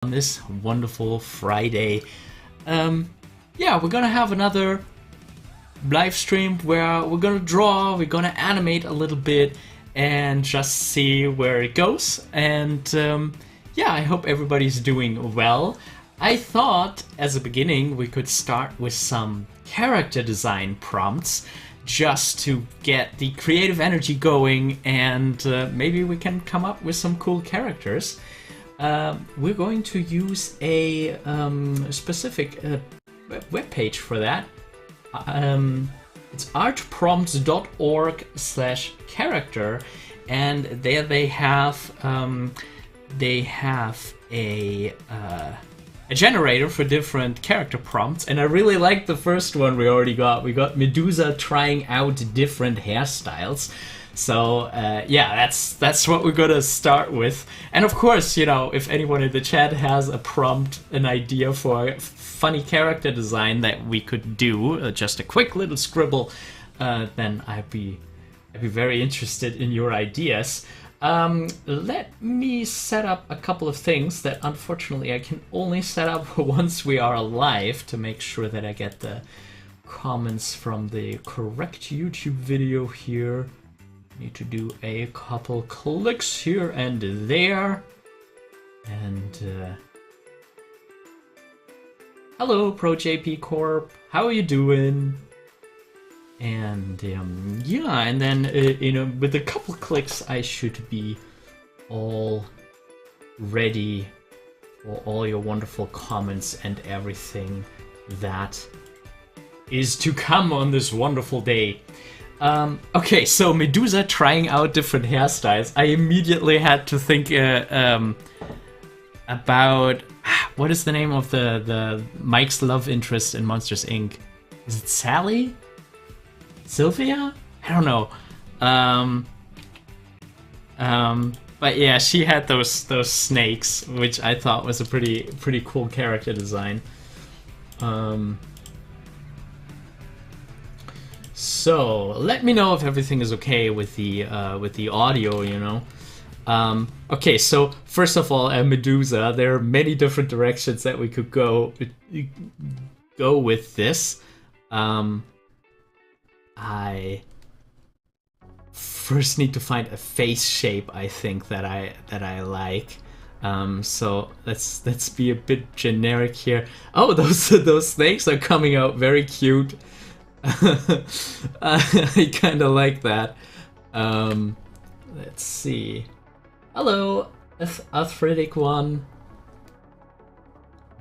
On this wonderful Friday. Yeah, we're gonna have another live stream where we're gonna draw, we're gonna animate a little bit and just see where it goes. And yeah, I hope everybody's doing well. I thought as a beginning we could start with some character design prompts just to get the creative energy going, and maybe we can come up with some cool characters. We're going to use a specific web page for that. It's artprompts.org/character, and there they have a generator for different character prompts, and I really like the first one we already got. We got Medusa trying out different hairstyles. So yeah, that's what we're gonna start with. And of course, you know, if anyone in the chat has a prompt, an idea for funny character design that we could do, just a quick little scribble, then I'd be very interested in your ideas. Let me set up a couple of things that unfortunately I can only set up once we are live to make sure that I get the comments from the correct YouTube video here. Need to do a couple clicks here and there. And hello ProJP Corp, how are you doing? And yeah, and then you know, with a couple clicks I should be all ready for all your wonderful comments and everything that is to come on this wonderful day. Okay, so Medusa trying out different hairstyles. I immediately had to think about what is the name of the Mike's love interest in Monsters Inc. Is it Sally? Sylvia? I don't know. But yeah, she had those snakes, which I thought was a pretty cool character design. So let me know if everything is okay with the audio, you know. Okay, so first of all, Medusa, there are many different directions that we could go with this. I first need to find a face shape, I think, that I like. So let's be a bit generic here. Oh, those snakes are coming out very cute. I kind of like that. Let's see. Hello, Arthritic One.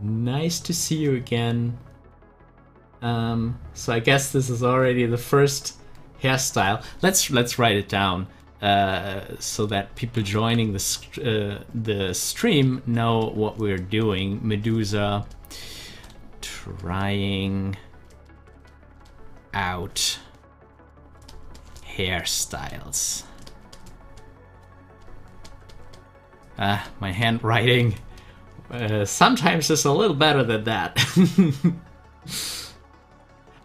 Nice to see you again. So I guess this is already the first hairstyle. Let's write it down so that people joining the stream know what we're doing. Medusa trying out hairstyles. My handwriting sometimes is a little better than that.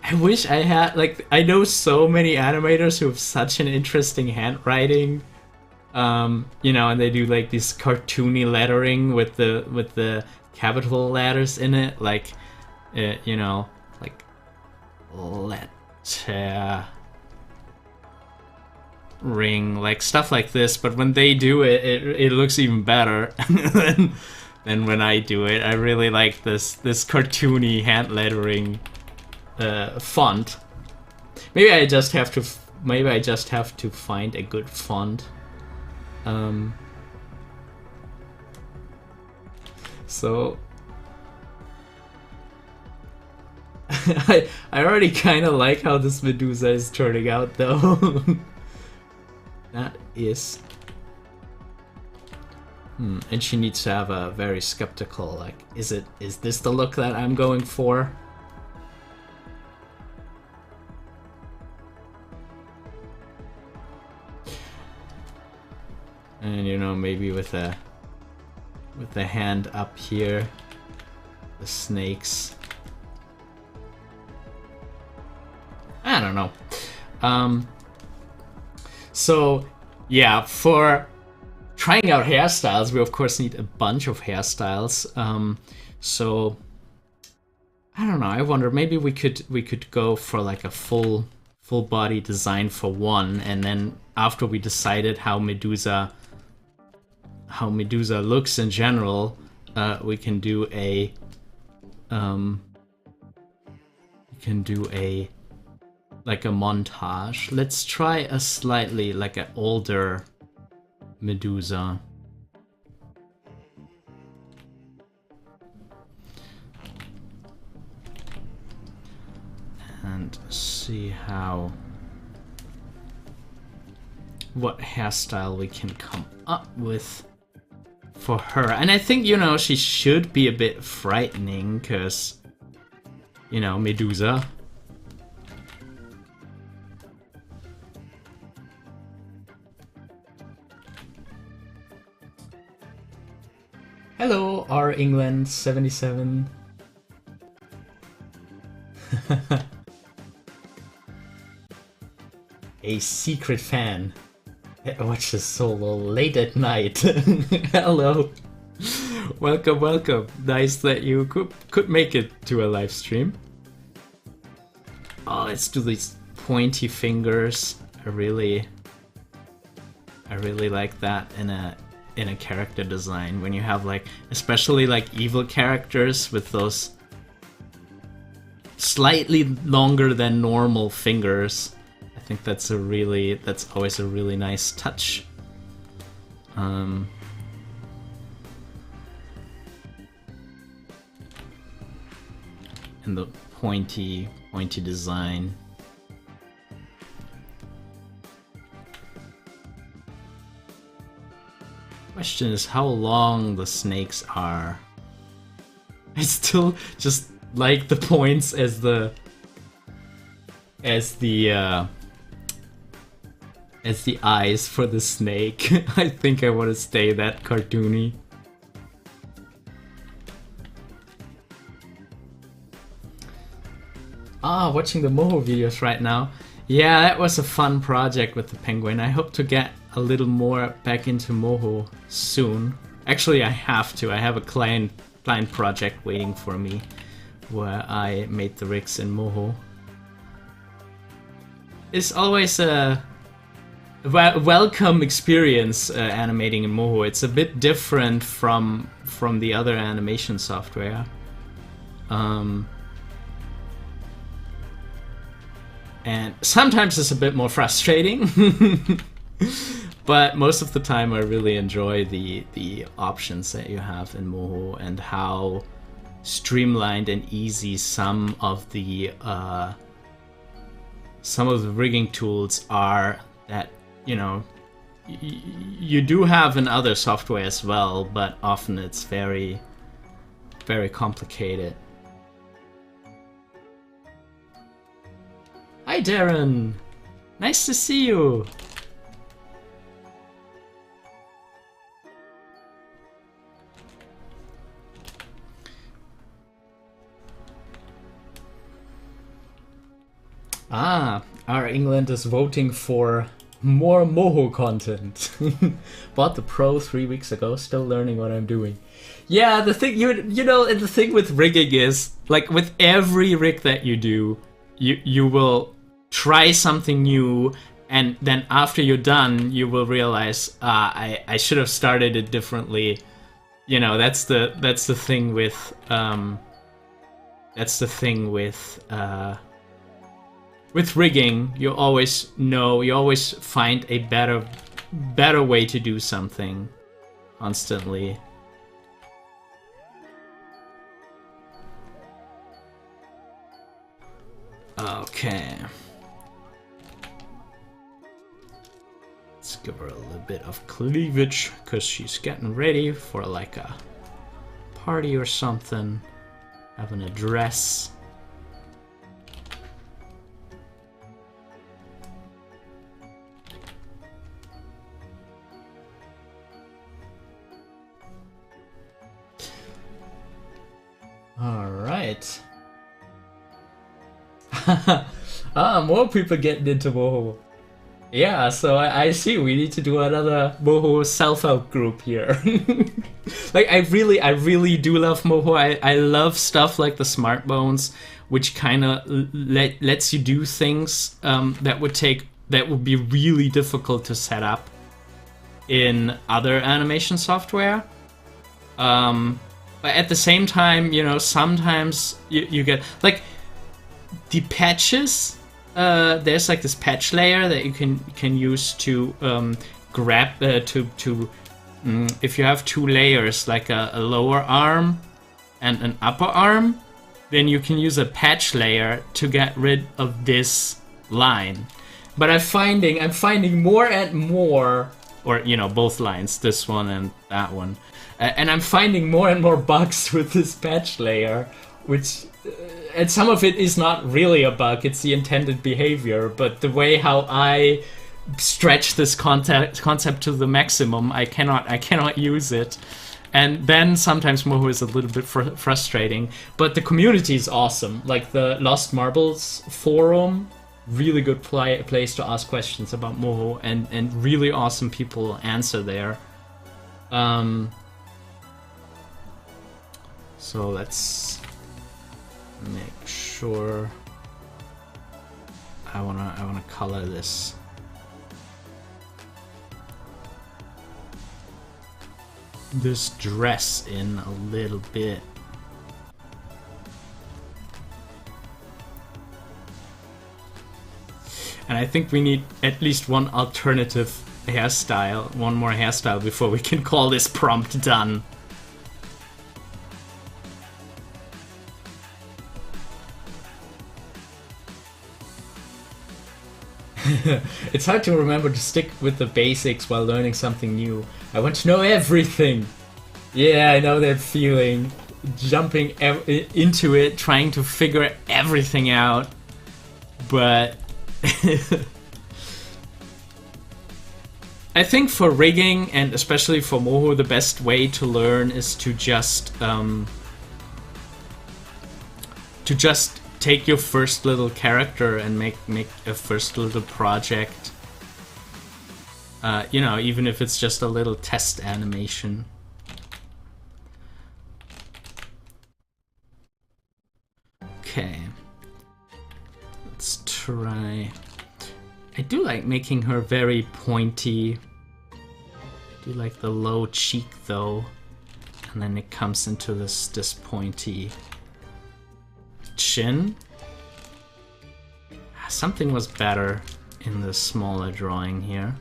I wish I had, like, I know so many animators who have such an interesting handwriting, you know, and they do like this cartoony lettering with the capital letters in it, like, you know, like ring, like stuff like this. But when they do it, it looks even better than when I do it. I really like this cartoony hand lettering font. Maybe I just have to find a good font. So I already kind of like how this Medusa is turning out, though. That is... and she needs to have a very skeptical, like, is this the look that I'm going for? And, you know, maybe with the hand up here, the snakes. I don't know. So yeah, for trying out hairstyles, we of course need a bunch of hairstyles. So I don't know. I wonder, maybe we could go for like a full body design for one, and then after we decided how Medusa looks in general, we can do a like a montage. Let's try a slightly like an older Medusa. And see what hairstyle we can come up with for her. And I think, you know, she should be a bit frightening, because, you know, Medusa. Hello, R England 77. A secret fan that watches solo late at night. Hello. Welcome, welcome. Nice that you could make it to a live stream. Oh, let's do these pointy fingers. I really like that in a character design, when you have like, especially like evil characters with those slightly longer than normal fingers. I think that's always a really nice touch. And the pointy design. Question is how long the snakes are. I still just like the points as the eyes for the snake. I think I want to stay that cartoony. Watching the Moho videos right now. Yeah, that was a fun project with the penguin. I hope to get a little more back into Moho soon. Actually, I have to. I have a client project waiting for me where I made the rigs in Moho. It's always a welcome experience animating in Moho. It's a bit different from the other animation software. And sometimes it's a bit more frustrating, but most of the time I really enjoy the options that you have in Moho and how streamlined and easy some of the rigging tools are that, you know, you do have in other software as well, but often it's very, very complicated. Hi Darren! Nice to see you! Our England is voting for more Moho content. Bought the Pro 3 weeks ago, still learning what I'm doing. Yeah, the thing, you know, the thing with rigging is, like with every rig that you do, you will try something new, and then after you're done, you will realize, I should have started it differently. You know, that's the thing with with rigging. You always find a better way to do something constantly. Okay. Let's give her a little bit of cleavage, because she's getting ready for like a party or something. Having a dress. Alright. More people getting into Moho. Yeah, so I see we need to do another Moho self-help group here. Like I really do love Moho. I love stuff like the smart bones, which kind of lets you do things that would be really difficult to set up in other animation software. But at the same time, you know, sometimes you get like the patches. There's like this patch layer that you can use to grab if you have two layers, like a lower arm and an upper arm, then you can use a patch layer to get rid of this line. But I'm finding more and more, or you know, both lines, this one and that one, and I'm finding more and more bugs with this patch layer, which. And some of it is not really a bug, it's the intended behavior, but the way how I stretch this concept to the maximum, I cannot use it. And then sometimes Moho is a little bit frustrating, but the community is awesome. Like the Lost Marbles forum, really good place to ask questions about Moho, and really awesome people answer there. So let's make sure I wanna color this. This dress in a little bit. And I think we need at least one alternative hairstyle, one more hairstyle before we can call this prompt done. It's hard to remember to stick with the basics while learning something new. I want to know everything. Yeah, I know that feeling. Jumping into it, trying to figure everything out. But I think for rigging, and especially for Moho, the best way to learn is to just take your first little character and make a first little project. You know, even if it's just a little test animation. Okay. Let's try. I do like making her very pointy. I do like the low cheek though. And then it comes into this pointy chin. Something was better in the smaller drawing here.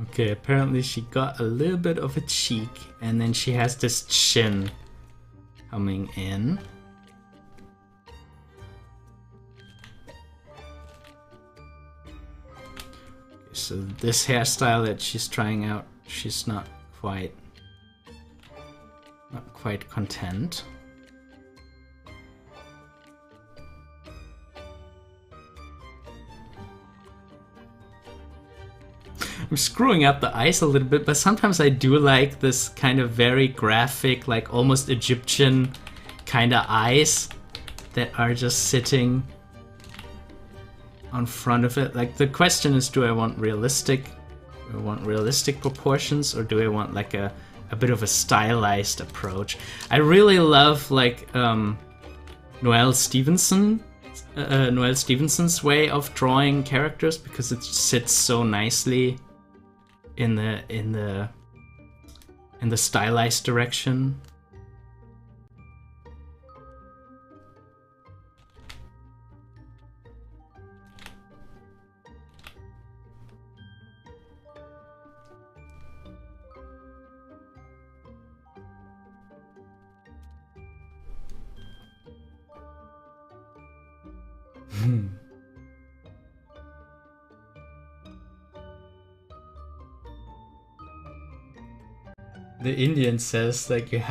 Okay, apparently she got a little bit of a cheek, and then she has this chin coming in. So this hairstyle that she's trying out, she's not quite content. I'm screwing up the eyes a little bit, but sometimes I do like this kind of very graphic, like almost Egyptian kind of eyes that are just sitting on front of it. Like the question is, do I want realistic proportions, or do I want like a bit of a stylized approach? I really love like Noelle Stevenson's way of drawing characters, because it sits so nicely in the stylized direction. The Indian says like you've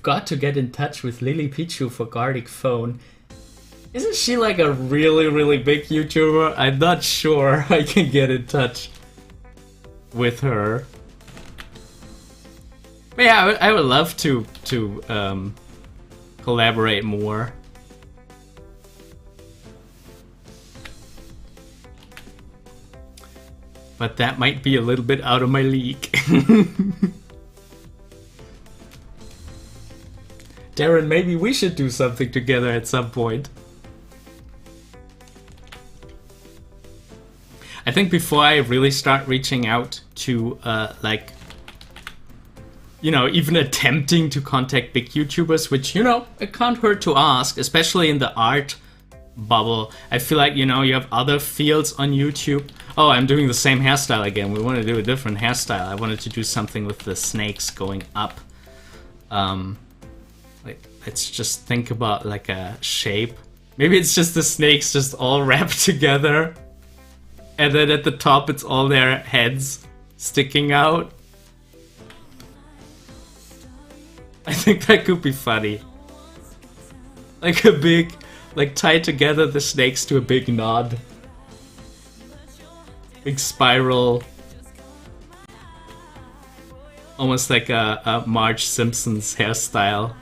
got to get in touch with Lily Pichu for Gardic Phone. Isn't she like a really, really big YouTuber? I'm not sure I can get in touch with her. But yeah, I would love to collaborate more. But that might be a little bit out of my league. Darren, maybe we should do something together at some point. I think before I really start reaching out to, like, you know, even attempting to contact big YouTubers, which, you know, it can't hurt to ask, especially in the art bubble. I feel like, you know, you have other fields on YouTube. Oh, I'm doing the same hairstyle again. We want to do a different hairstyle. I wanted to do something with the snakes going up. Like, let's just think about like a shape. Maybe it's just the snakes just all wrapped together. And then at the top it's all their heads sticking out. I think that could be funny. Like a big, like tie together the snakes to a big nod. Big spiral. Almost like a Marge Simpson's hairstyle.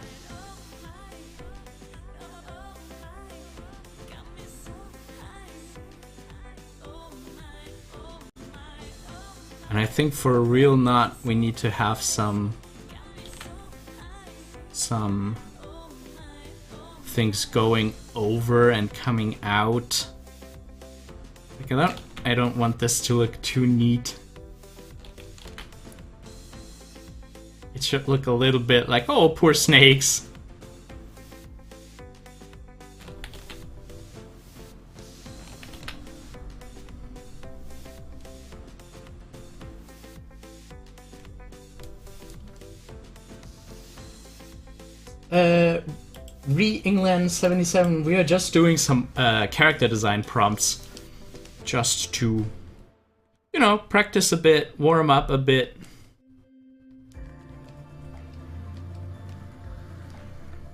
And I think for a real knot we need to have some things going over and coming out. Like I don't want this to look too neat. It should look a little bit like, oh, poor snakes. Re-England 77, we are just doing some character design prompts just to, you know, practice a bit, warm up a bit.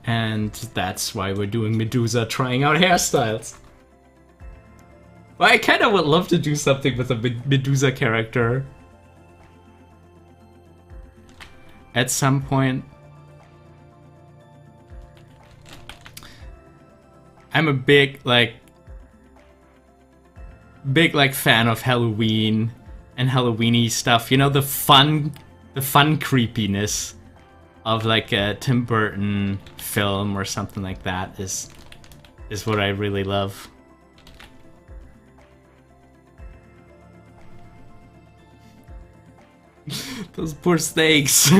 And that's why we're doing Medusa trying out hairstyles. Well, I kind of would love to do something with a Medusa character at some point. I'm a big fan of Halloween and Halloweeny stuff. You know, the fun creepiness of like a Tim Burton film or something like that is what I really love. Those poor snakes.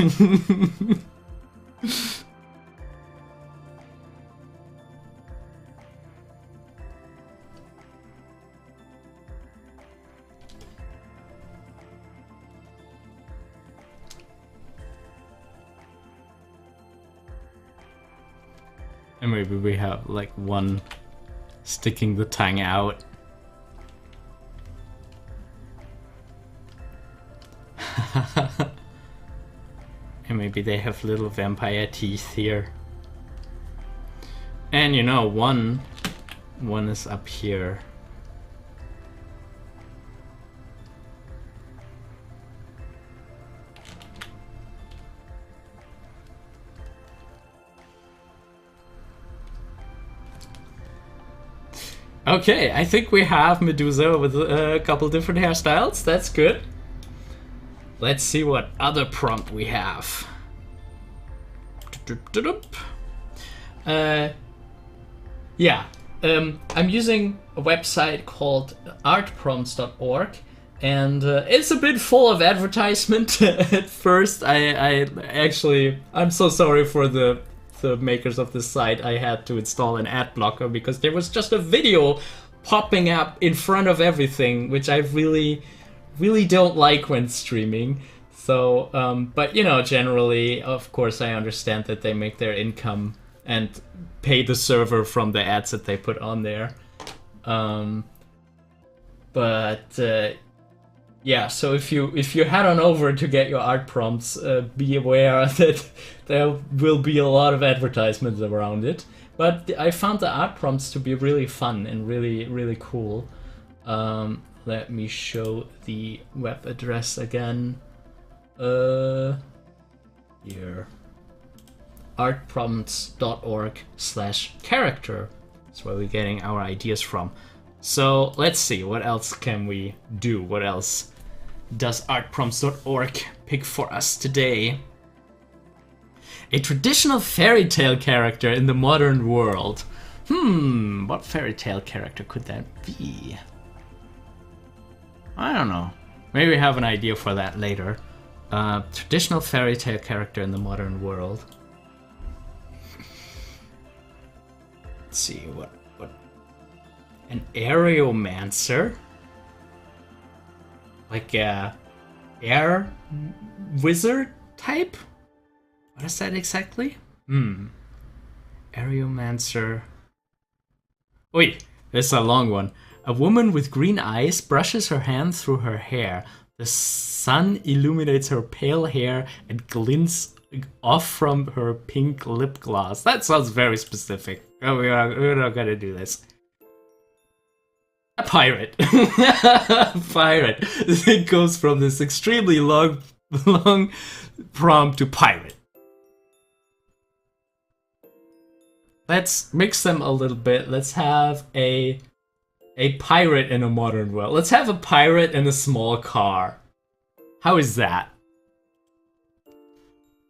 And maybe we have like one sticking the tongue out. And maybe they have little vampire teeth here. And you know, one is up here. Okay, I think we have Medusa with a couple different hairstyles. That's good. Let's see what other prompt we have. Yeah, I'm using a website called artprompts.org, and it's a bit full of advertisement. At first, I'm so sorry for the makers of this site. I had to install an ad blocker because there was just a video popping up in front of everything, which I really don't like when streaming. So, but you know, generally, of course, I understand that they make their income and pay the server from the ads that they put on there. Yeah, so if you head on over to get your art prompts, be aware that there will be a lot of advertisements around it. But I found the art prompts to be really fun and really, really cool. Let me show the web address again. Here. artprompts.org/character. That's where we're getting our ideas from. So let's see, what else can we do? What else does artprompts.org pick for us today? A traditional fairy tale character in the modern world. What fairy tale character could that be? I don't know. Maybe we have an idea for that later. Traditional fairy tale character in the modern world. Let's see, what? An aeromancer? Like a air wizard type? What is that exactly? Aeromancer. Wait, this is a long one. A woman with green eyes brushes her hand through her hair. The sun illuminates her pale hair and glints off from her pink lip gloss. That sounds very specific. Oh, we're not gonna do this. A pirate. Pirate. It goes from this extremely long prompt to pirate. Let's mix them a little bit. Let's have a pirate in a modern world. Let's have a pirate in a small car. How is that?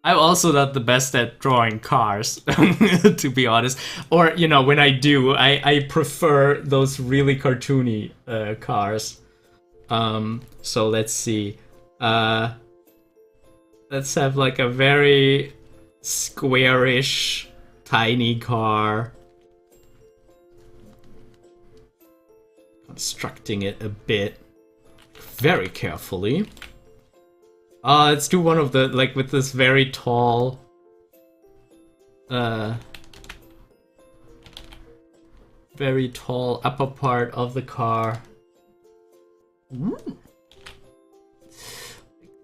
I'm also not the best at drawing cars, to be honest. Or, you know, when I do, I prefer those really cartoony cars. So let's see. Let's have like a very squarish, tiny car. Constructing it a bit very carefully. Let's do one of the, like, with this very tall upper part of the car.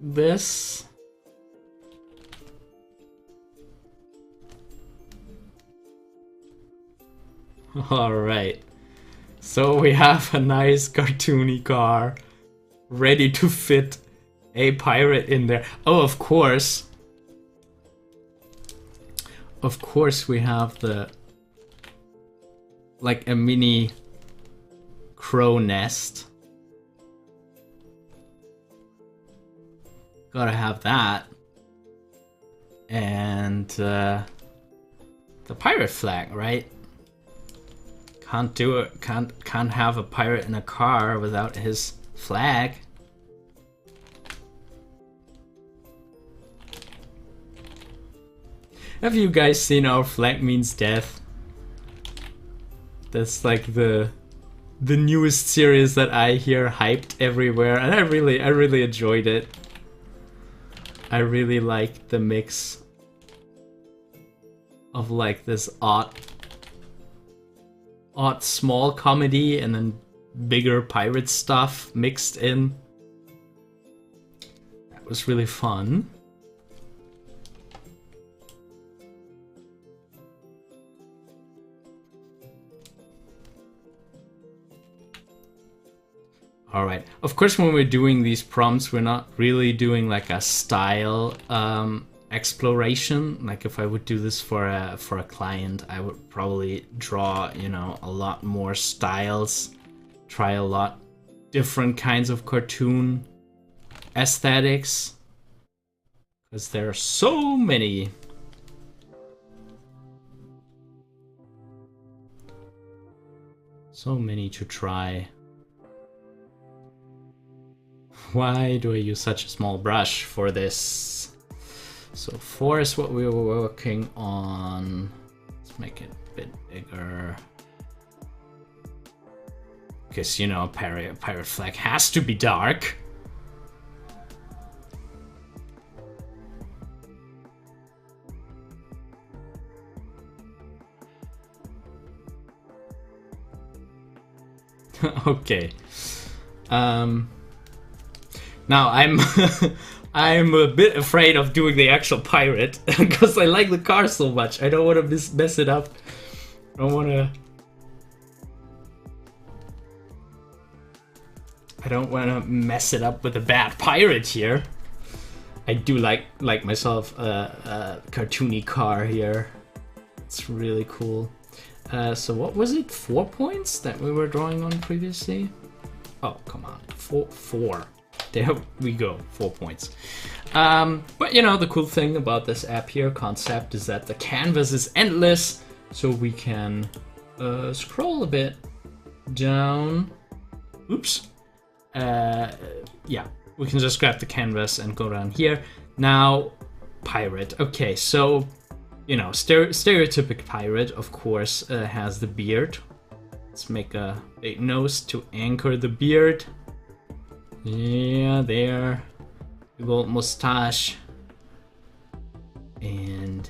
This. Alright. So we have a nice cartoony car ready to fit a pirate in there. Oh, of course. Of course we have the, like, a mini crow nest. Gotta have that. And the pirate flag, right? Can't do it. Can't have a pirate in a car without his flag. Have you guys seen Our Flag Means Death? That's like the newest series that I hear hyped everywhere, and I really enjoyed it. I really liked the mix of like this odd small comedy and then bigger pirate stuff mixed in. That was really fun. Alright, of course when we're doing these prompts we're not really doing like a style exploration. Like if I would do this for a client, I would probably draw, you know, a lot more styles, try a lot different kinds of cartoon aesthetics, because there are so many. So many to try. Why do I use such a small brush for this? So 4 is what we were working on. Let's make it a bit bigger. Because, you know, a pirate flag has to be dark. Okay. Now I'm I'm a bit afraid of doing the actual pirate because I like the car so much. I don't want to mess it up. I don't wanna mess it up with a bad pirate here. I do like myself a cartoony car here. It's really cool. So what was it? 4 points that we were drawing on previously? Oh, come on. Four. There we go. 4 points. But you know, the cool thing about this app here, Concept, is that the canvas is endless. So we can scroll a bit down. Oops. Yeah, we can just grab the canvas and go down here. Now, pirate. Okay, so, you know, stereotypic pirate, of course, has the beard. Let's make a big nose to anchor the beard. Yeah, there. The gold mustache. And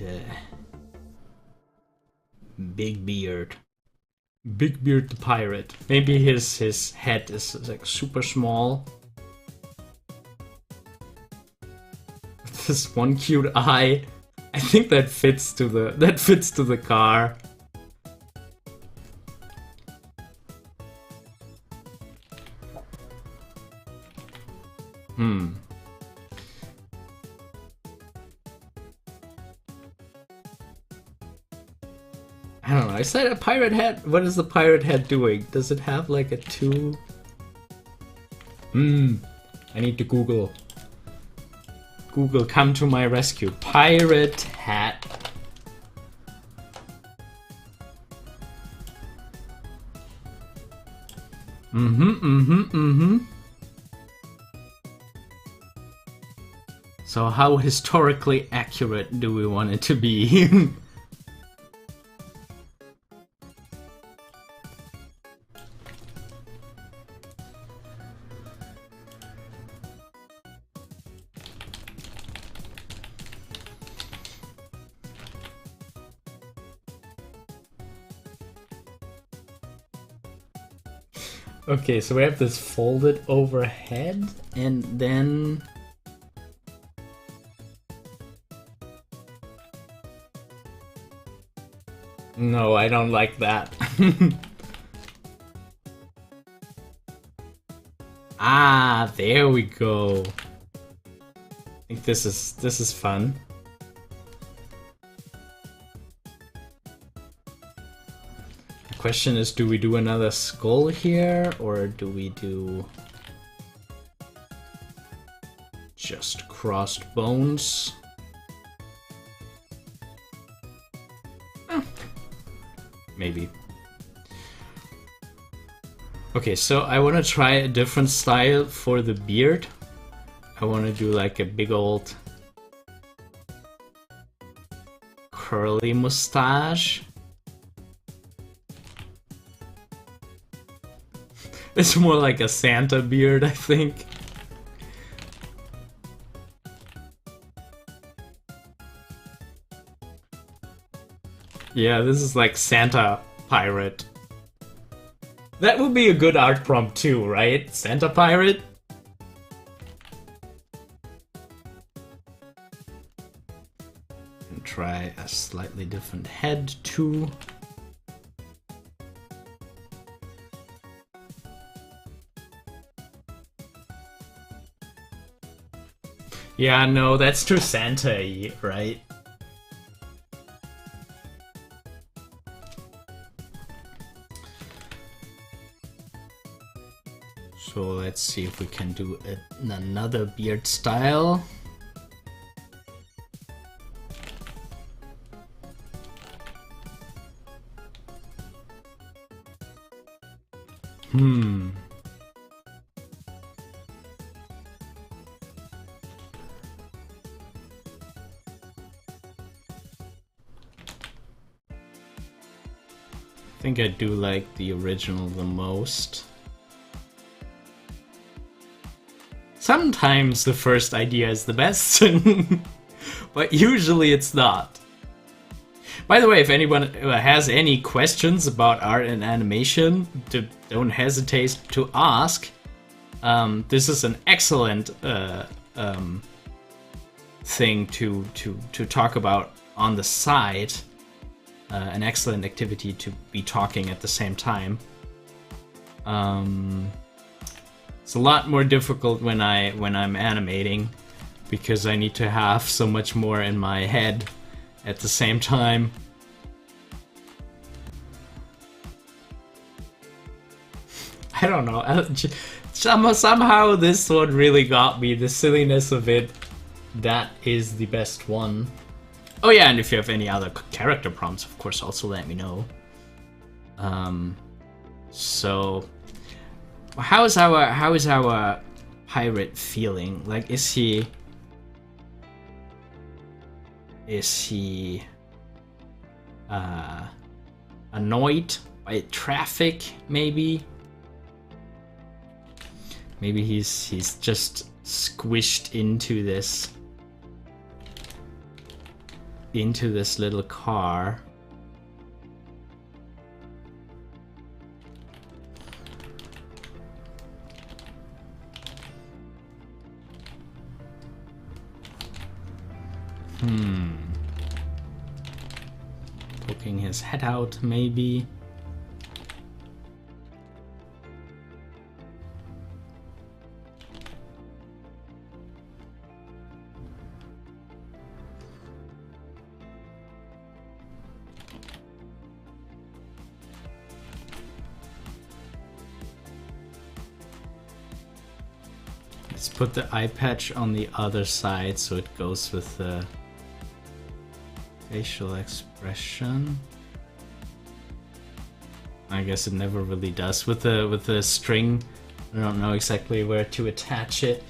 big beard. Big Beard the pirate. Maybe his head is like super small. This one cute eye. I think that fits to the car. I don't know. I said a pirate hat. What is the pirate hat doing? Does it have like a 2? I need to Google. Google, come to my rescue. Pirate hat. So how historically accurate do we want it to be? Okay, so we have this folded overhead, and then... No, I don't like that. Ah, there we go. I think this is fun. Question is, do we do another skull here, or do we do just crossed bones? Maybe. Okay, so I want to try a different style for the beard. I want to do like a big old curly mustache. It's more like a Santa beard, I think. Yeah, this is like Santa pirate. That would be a good art prompt too, right? Santa pirate? And try a slightly different head too. Yeah, no, that's too Santa-y, right? So let's see if we can do another beard style. I think I do like the original the most. Sometimes the first idea is the best, but usually it's not. By the way, if anyone has any questions about art and animation, don't hesitate to ask. This is an excellent thing to talk about on the side. an excellent activity to be talking at the same time. It's a lot more difficult when I'm animating, because I need to have so much more in my head at the same time. I don't know. Somehow this one really got me. The silliness of it. That is the best one. Oh yeah, and if you have any other character prompts, of course, also let me know. So, how is our pirate feeling? Like, is he annoyed by traffic? Maybe he's just squished into this little car. Poking his head out, maybe. Let's put the eye patch on the other side so it goes with the facial expression. I guess it never really does with the string. I don't know exactly where to attach it.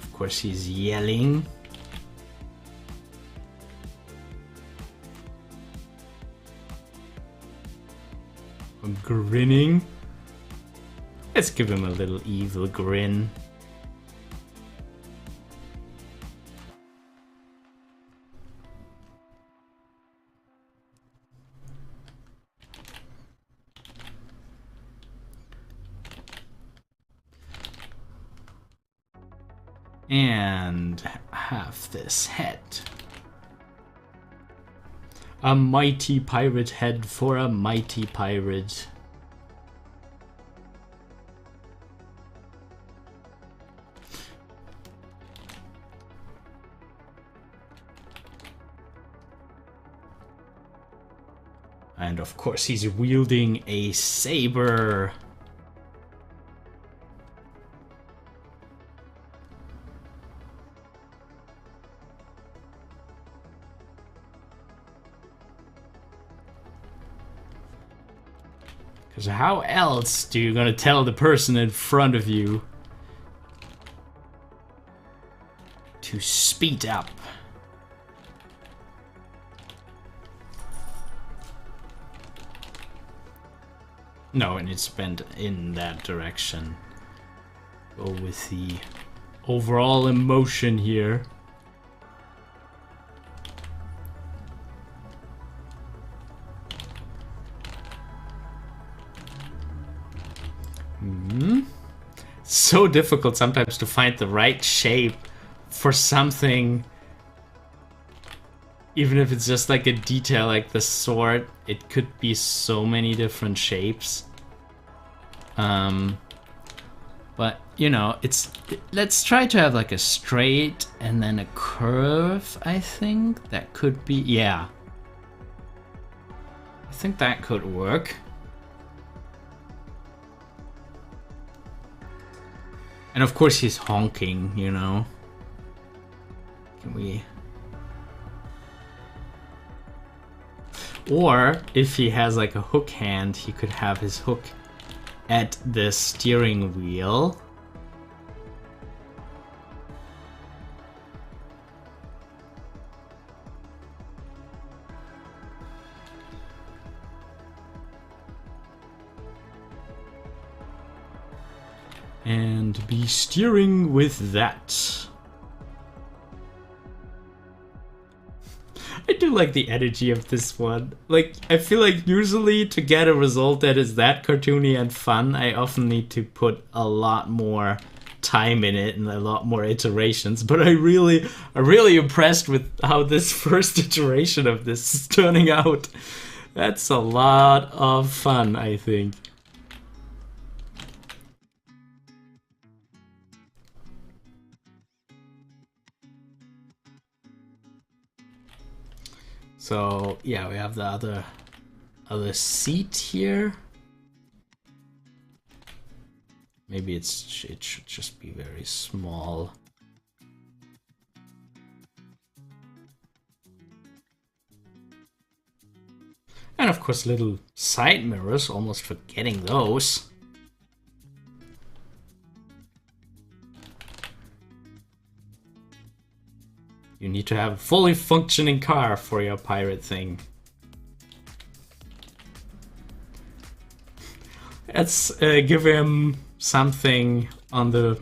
Of course, he's yelling. I'm grinning. Let's give him a little evil grin. And have this head. A mighty pirate head for a mighty pirate. And of course he's wielding a saber. Because how else do you gonna tell the person in front of you to speed up? No, and it's bent in that direction. Go with the overall emotion here. So difficult sometimes to find the right shape for something. Even if it's just like a detail like the sword, it could be so many different shapes. But you know, let's try to have like a straight and then a curve. I think that could be, yeah. I think that could work. And of course he's honking, you know. Can we... Or, if he has like a hook hand, he could have his hook at the steering wheel. And and be steering with that. I do like the energy of this one. Like, I feel like usually to get a result that is that cartoony and fun, I often need to put a lot more time in it and a lot more iterations. But I'm really impressed with how this first iteration of this is turning out. That's a lot of fun, I think. So yeah, we have the other seat here. Maybe it should just be very small. And of course little side mirrors, almost forgetting those. You need to have a fully functioning car for your pirate thing. Let's give him something on the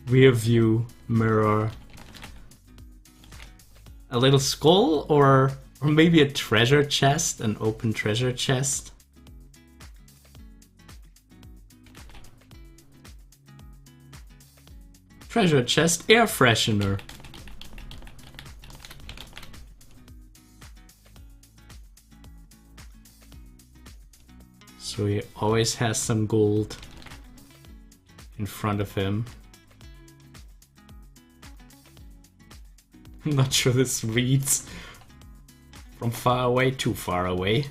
rear view mirror. A little skull or maybe a treasure chest, an open treasure chest. Treasure chest, air freshener. So he always has some gold in front of him. I'm not sure this reads from far away, too far away.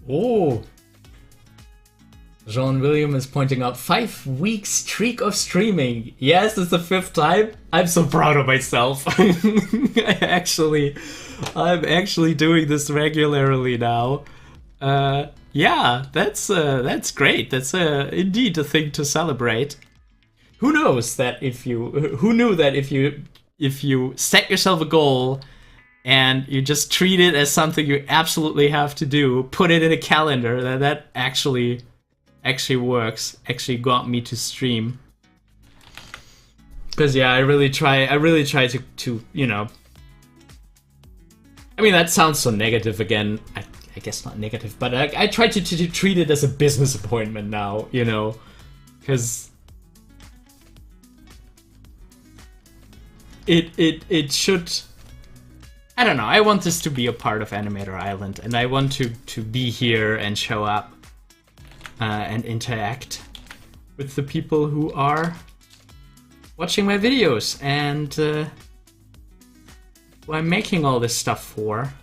Oh! Jean William is pointing out 5-week streak of streaming. Yes, it's the 5th time. I'm so proud of myself. I'm actually doing this regularly now. Yeah, that's great. That's indeed a thing to celebrate. Who knows that who knew that if you set yourself a goal and you just treat it as something you absolutely have to do, put it in a calendar, that actually works, actually got me to stream. Because yeah, I really try to, you know, I mean, that sounds so negative again. I guess not negative, but I try to treat it as a business appointment now, you know, because it should, I don't know, I want this to be a part of Animator Island, and I want to be here and show up and interact with the people who are watching my videos and who I'm making all this stuff for.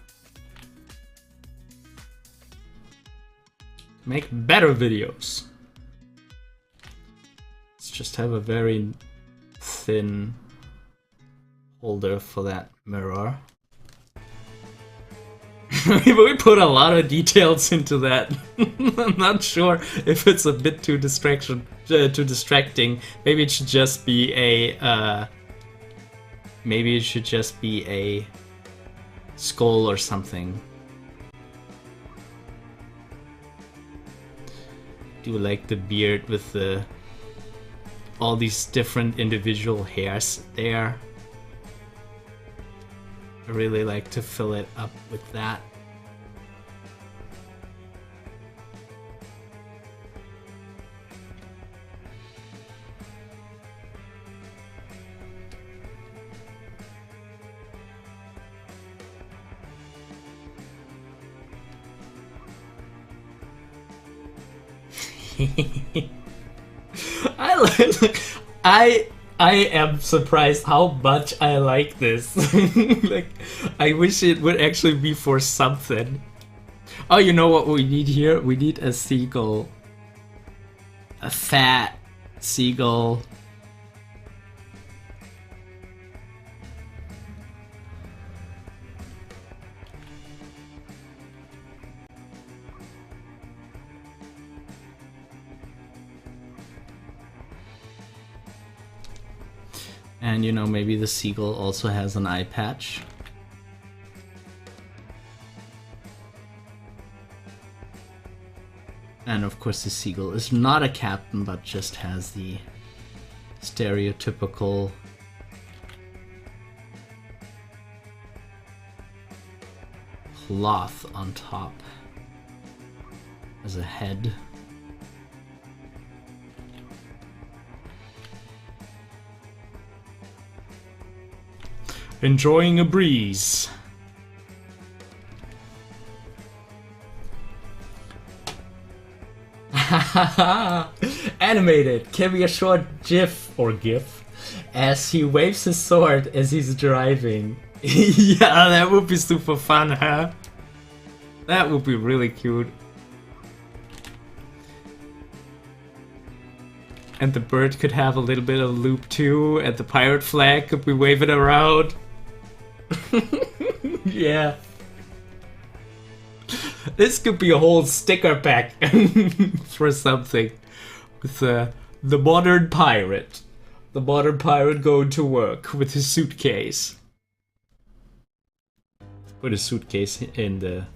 Make better videos. Let's just have a very thin holder for that mirror. We put a lot of details into that. I'm not sure if it's a bit too distracting. Maybe it should just be a skull or something. Do like the beard with all these different individual hairs there. I really like to fill it up with that. I am surprised how much I like this. Like, I wish it would actually be for something. Oh, you know what we need here? We need a seagull. A fat seagull. And you know, maybe the seagull also has an eye patch. And of course the seagull is not a captain, but just has the stereotypical cloth on top as a head. Enjoying a breeze. Animated. Can be a short GIF or GIF as he waves his sword as he's driving. Yeah, that would be super fun, huh? That would be really cute. And the bird could have a little bit of loop too, and the pirate flag could be waving around. Yeah. This could be a whole sticker pack for something. With the modern pirate. The modern pirate going to work with his suitcase. Put a suitcase in the...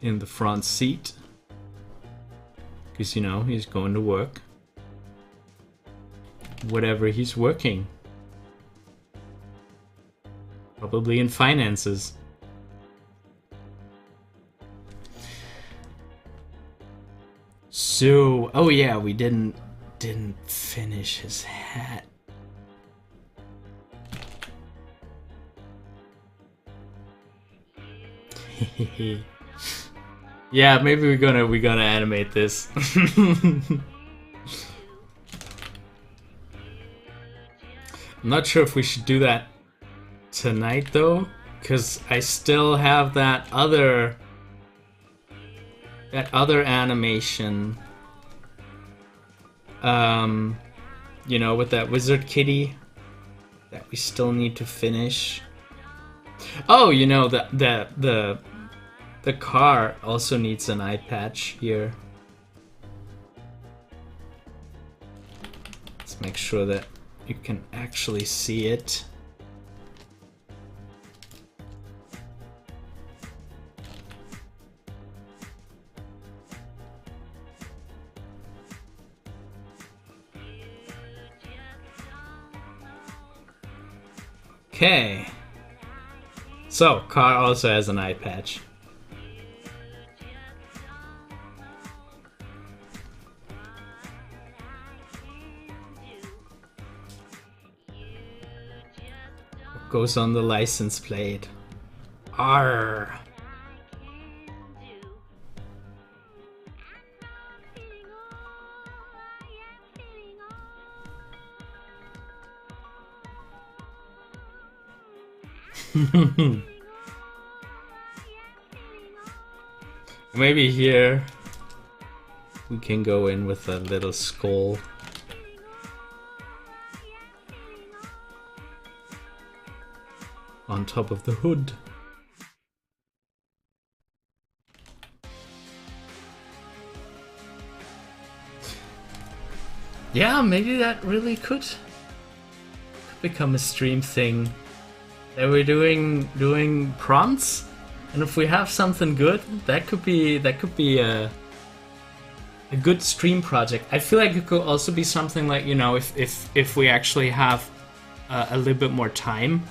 in the front seat. Because, you know, he's going to work. Whatever he's working. Probably in finances. So, oh yeah, we didn't finish his hat. Yeah, maybe we're gonna animate this. I'm not sure if we should do that tonight though, because I still have that other animation. You know, with that wizard kitty that we still need to finish. Oh, you know, the car also needs an eye patch here. Let's make sure that you can actually see it. Okay. So, car also has an eye patch. What goes on the license plate? Arr. Maybe here we can go in with a little skull. On top of the hood. Yeah, maybe that really could become a stream thing. That we're doing prompts, and if we have something good, that could be a good stream project. I feel like it could also be something like, you know, if we actually have a little bit more time.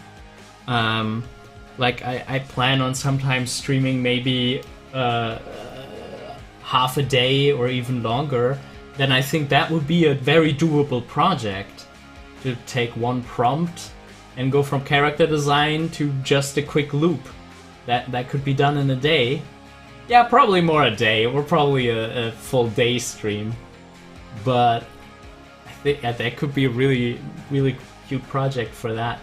Like I plan on sometimes streaming maybe half a day or even longer. Then I think that would be a very doable project to take one prompt and go from character design to just a quick loop. That could be done in a day. Yeah, probably more a day, or probably a full day stream. But I think that could be a really, really cute project for that.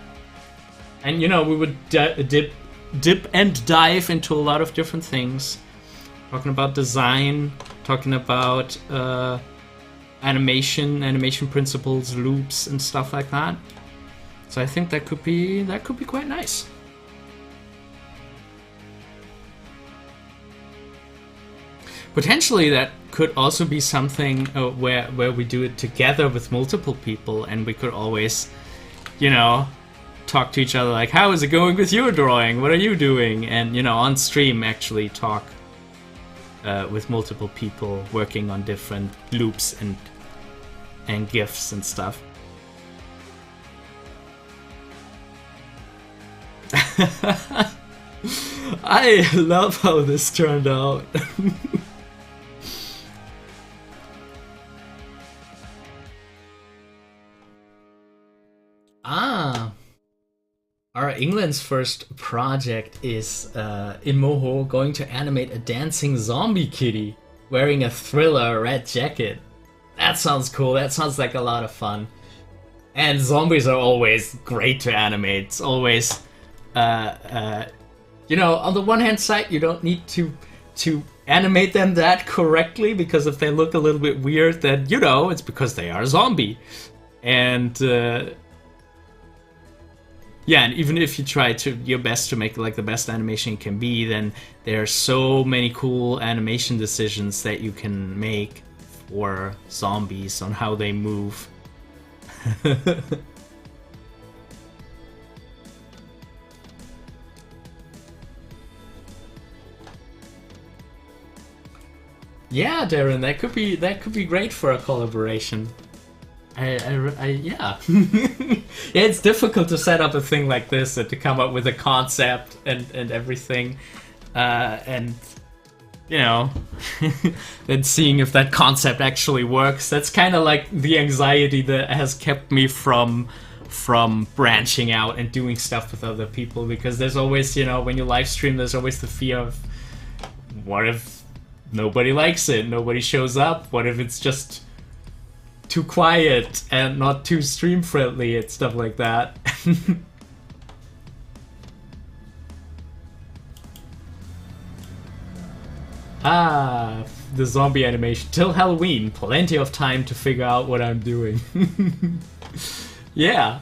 And you know, we would dip and dive into a lot of different things. Talking about design, talking about animation principles, loops, and stuff like that. So I think that could be quite nice. Potentially that could also be something where we do it together with multiple people, and we could always, you know, talk to each other like, how is it going with your drawing? What are you doing? And, you know, on stream actually talk with multiple people working on different loops and GIFs and stuff. I love how this turned out. Our England's first project is in Moho going to animate a dancing zombie kitty wearing a Thriller red jacket. That sounds cool. That sounds like a lot of fun. And zombies are always great to animate. It's always, you know, on the one hand side, you don't need to animate them that correctly, because if they look a little bit weird, then, you know, it's because they are a zombie. And yeah, and even if you try your best to make like the best animation it can be, then there are so many cool animation decisions that you can make for zombies on how they move. Yeah, Darren, that could be great for a collaboration. Yeah. Yeah, it's difficult to set up a thing like this and to come up with a concept and everything, and you know, then seeing if that concept actually works. That's kind of like the anxiety that has kept me from branching out and doing stuff with other people, because there's always, you know, when you live stream, there's always the fear of, what if nobody likes it, nobody shows up, what if it's just too quiet and not too stream friendly and stuff like that. The zombie animation. Till Halloween, plenty of time to figure out what I'm doing. Yeah.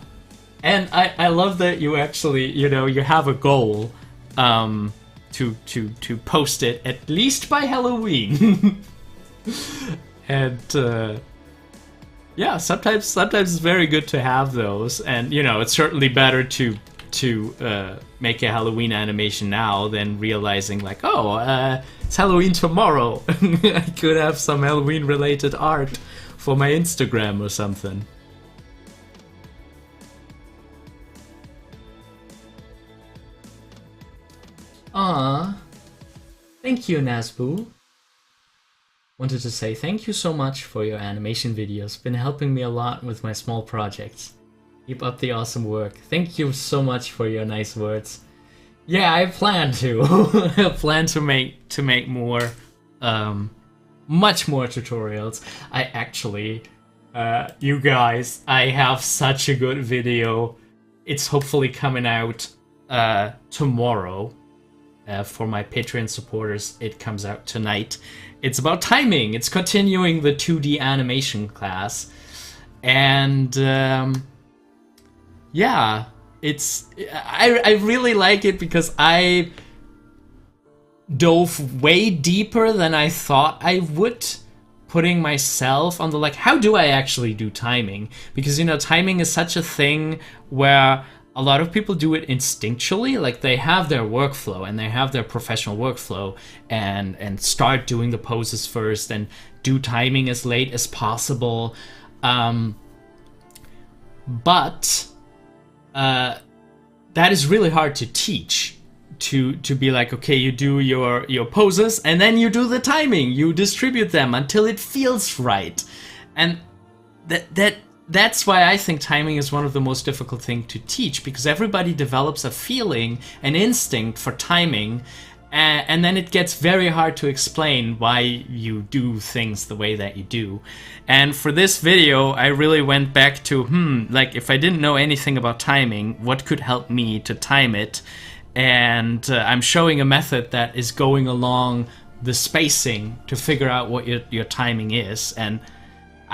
And I love that you actually, you know, you have a goal to post it at least by Halloween. And yeah, sometimes it's very good to have those, and you know, it's certainly better to make a Halloween animation now than realizing like, oh, it's Halloween tomorrow. I could have some Halloween related art for my Instagram or something. Ah, thank you, Nazboo. Wanted to say thank you so much for your animation videos. Been helping me a lot with my small projects. Keep up the awesome work. Thank you so much for your nice words. Yeah, I plan to. I plan to make more, much more tutorials. I actually, you guys, I have such a good video. It's hopefully coming out tomorrow. For my Patreon supporters, it comes out tonight. It's about timing. It's continuing the 2D animation class. And yeah, I really like it because I dove way deeper than I thought I would, putting myself on the like, how do I actually do timing? Because, you know, timing is such a thing where a lot of people do it instinctually, like they have their workflow and they have their professional workflow and start doing the poses first and do timing as late as possible. But that is really hard to teach, to be like, okay, you do your poses and then you do the timing, you distribute them until it feels right. And that's why I think timing is one of the most difficult things to teach, because everybody develops a feeling, an instinct for timing, and then it gets very hard to explain why you do things the way that you do. And for this video, I really went back to, like, if I didn't know anything about timing, what could help me to time it? And I'm showing a method that is going along the spacing to figure out what your timing is. And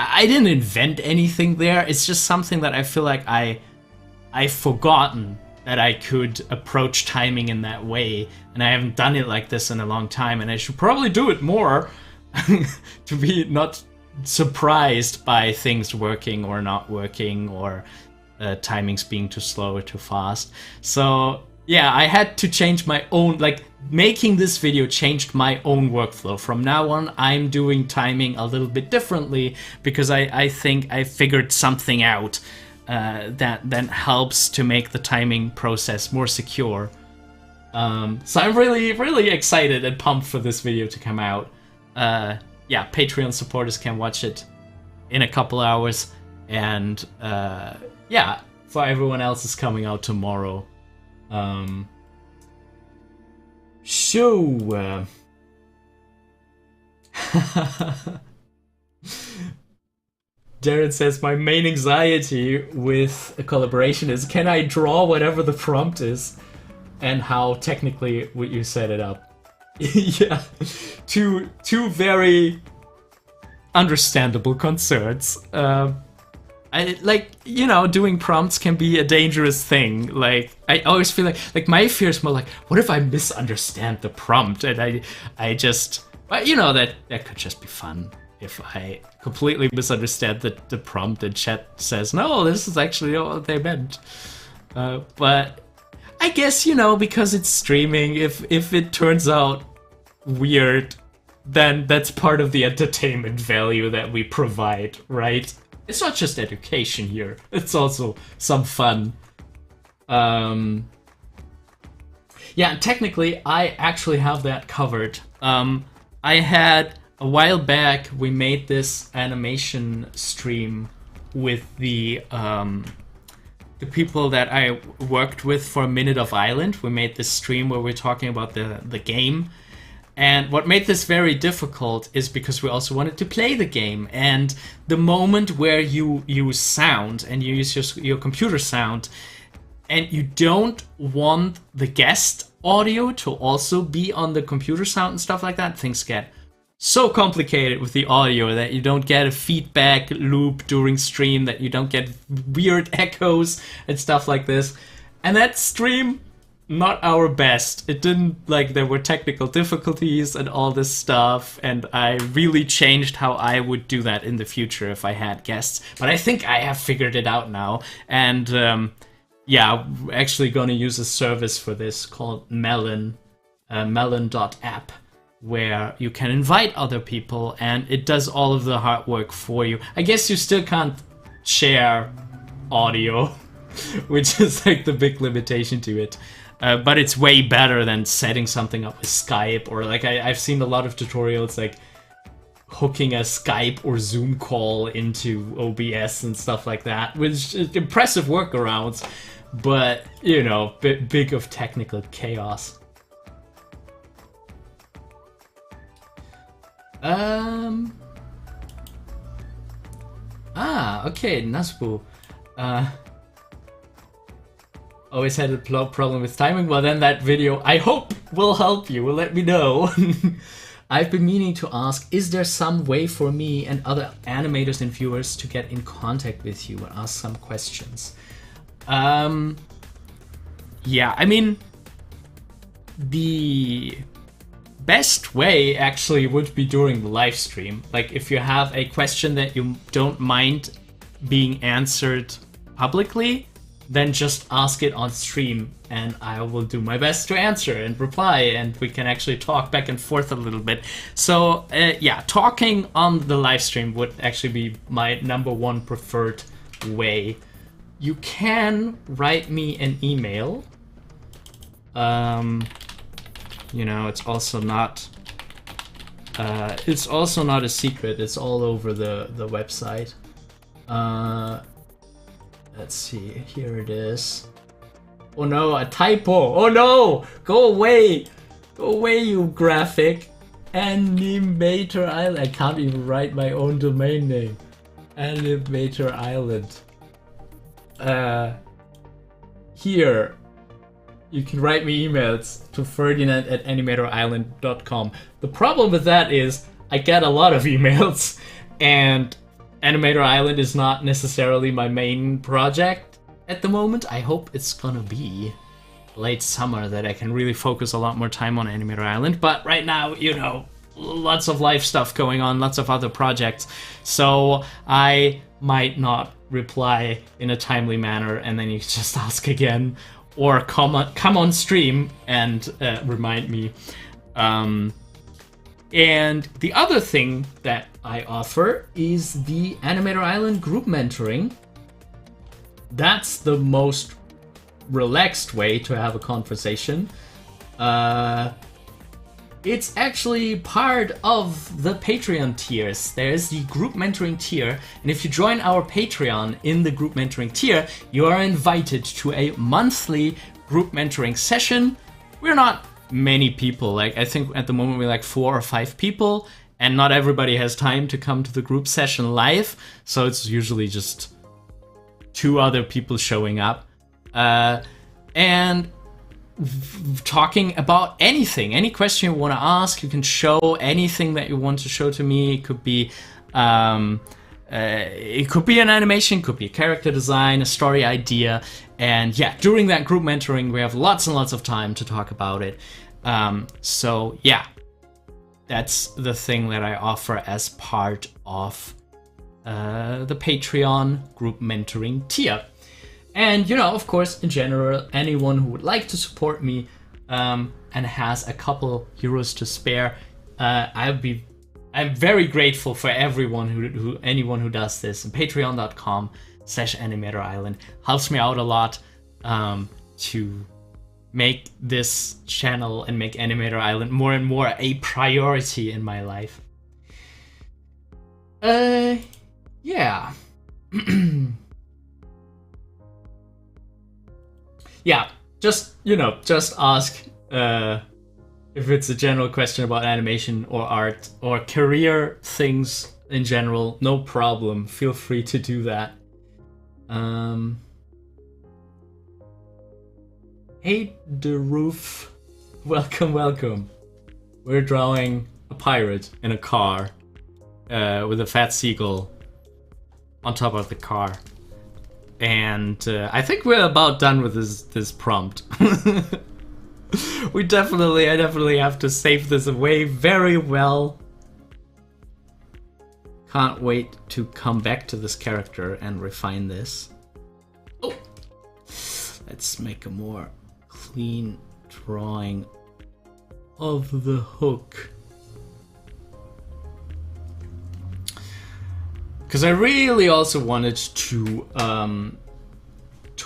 I didn't invent anything there. It's just something that I feel like I've forgotten that I could approach timing in that way, and I haven't done it like this in a long time, and I should probably do it more. to be not surprised by things working or not working, or timings being too slow or too fast. So yeah, I had to change my own, like making this video changed my own workflow. From now on, I'm doing timing a little bit differently because I think I figured something out that then helps to make the timing process more secure. So I'm really excited and pumped for this video to come out. Yeah, Patreon supporters can watch it in a couple hours, and yeah, for everyone else, it's coming out tomorrow. So Darren says, my main anxiety with a collaboration is, can I draw whatever the prompt is, and how technically would you set it up? Yeah, two very understandable concerns. I like, you know, doing prompts can be a dangerous thing. Like, I always feel like my fear is more like, what if I misunderstand the prompt? And I just, you know, that could just be fun if I completely misunderstand the prompt and chat says, no, this is actually what they meant. But I guess, you know, because it's streaming, if it turns out weird, then that's part of the entertainment value that we provide, right? It's not just education here, it's also some fun. Yeah, technically, I actually have that covered. I had, a while back, we made this animation stream with the people that I worked with for Minute of Island. We made this stream where we're talking about the game. And what made this very difficult is because we also wanted to play the game. And the moment where you use sound, and you use your computer sound, and you don't want the guest audio to also be on the computer sound and stuff like that, things get so complicated with the audio that you don't get a feedback loop during stream, that you don't get weird echoes and stuff like this. And that stream, not our best. It didn't, like, there were technical difficulties and all this stuff, and I really changed how I would do that in the future if I had guests. But I think I have figured it out now, and yeah, we're actually gonna use a service for this called Melon, melon.app, where you can invite other people, and it does all of the hard work for you. I guess you still can't share audio, which is like the big limitation to it. But it's way better than setting something up with Skype, or like I've seen a lot of tutorials like hooking a Skype or Zoom call into OBS and stuff like that, which is impressive workarounds, but, you know, big of technical chaos. Okay, Nasbu. Always had a problem with timing. Well, then that video, I hope, will help you. Will let me know. I've been meaning to ask, is there some way for me and other animators and viewers to get in contact with you and ask some questions? Yeah, I mean, the best way actually would be during the live stream. Like, if you have a question that you don't mind being answered publicly, then just ask it on stream, and I will do my best to answer and reply, and we can actually talk back and forth a little bit. So yeah, talking on the live stream would actually be my #1 preferred way. You can write me an email. You know, it's also not a secret. It's all over the website. Let's see, here it is. Oh no, a typo. Oh no, go away. Go away, you graphic. Animator Island. I can't even write my own domain name. Animator Island. Here, you can write me emails to Ferdinand@animatorisland.com. The problem with that is I get a lot of emails, and Animator Island is not necessarily my main project at the moment. I hope it's gonna be late summer that I can really focus a lot more time on Animator Island. But right now, you know, lots of life stuff going on, lots of other projects. So I might not reply in a timely manner, and then you just ask again, or come on stream and remind me. And the other thing that I offer is the Animator Island group mentoring. That's the most relaxed way to have a conversation. It's actually part of the Patreon tiers. There's the group mentoring tier, and if you join our Patreon in the group mentoring tier, you are invited to a monthly group mentoring session. We're not many people, like I think at the moment we're like 4 or 5 people, and not everybody has time to come to the group session live, so it's usually just 2 other people showing up. And talking about anything, any question you want to ask. You can show anything that you want to show to me. It could be an animation, could be a character design, a story idea, and yeah, during that group mentoring we have lots and lots of time to talk about it. So yeah, that's the thing that I offer as part of the Patreon group mentoring tier. And, you know, of course, in general, anyone who would like to support me and has a couple euros to spare, I'm very grateful for everyone anyone who does this. And patreon.com/Animator Island helps me out a lot to make this channel and make Animator Island more and more a priority in my life. Yeah. Yeah, just ask if it's a general question about animation or art or career things in general. No problem. Feel free to do that. Hey, the roof. Welcome. We're drawing a pirate in a car with a fat seagull on top of the car. And I think we're about done with this prompt. I definitely have to save this away very well. Can't wait to come back to this character and refine this. Oh, let's make a more clean drawing of the hook. Because I really also wanted to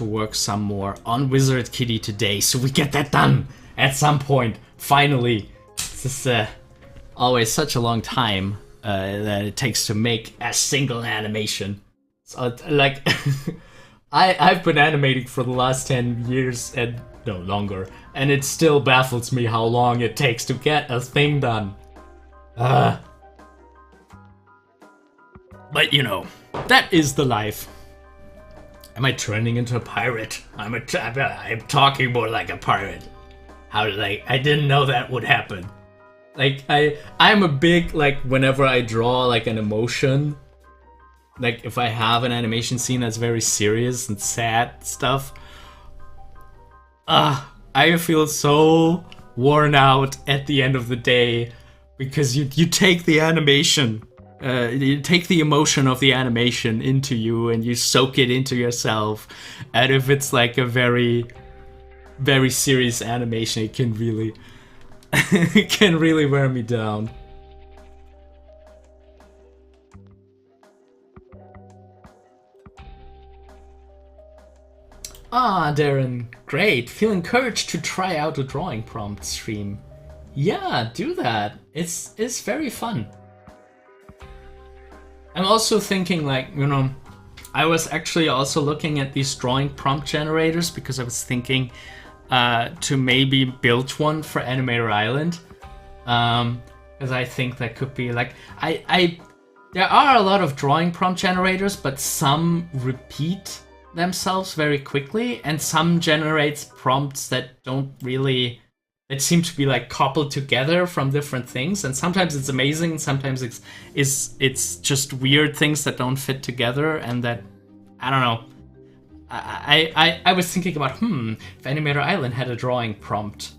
work some more on Wizard Kitty today, so we get that done at some point. Finally, this is always such a long time that it takes to make a single animation. So like, I've been animating for the last 10 years and no longer, and it still baffles me how long it takes to get a thing done. But you know, that is the life. Am I turning into a pirate? I'm talking more like a pirate. How did I didn't know that would happen. Like I'm a big, like, whenever I draw like an emotion, like if I have an animation scene that's very serious and sad stuff, I feel so worn out at the end of the day, because you take the animation. You take the emotion of the animation into you and you soak it into yourself. And if it's like a very, very serious animation, it can really, it can really wear me down. Ah, Darren, great. Feel encouraged to try out a drawing prompt stream. Yeah, do that. It's very fun. I'm also thinking, like, you know, I was actually also looking at these drawing prompt generators because I was thinking to maybe build one for Animator Island. Because I think that could be like, there are a lot of drawing prompt generators, but some repeat themselves very quickly, and some generates prompts that don't really, it seems to be like coupled together from different things, and sometimes it's amazing, sometimes it's just weird things that don't fit together, and that, I don't know. I was thinking about, if Animator Island had a drawing prompt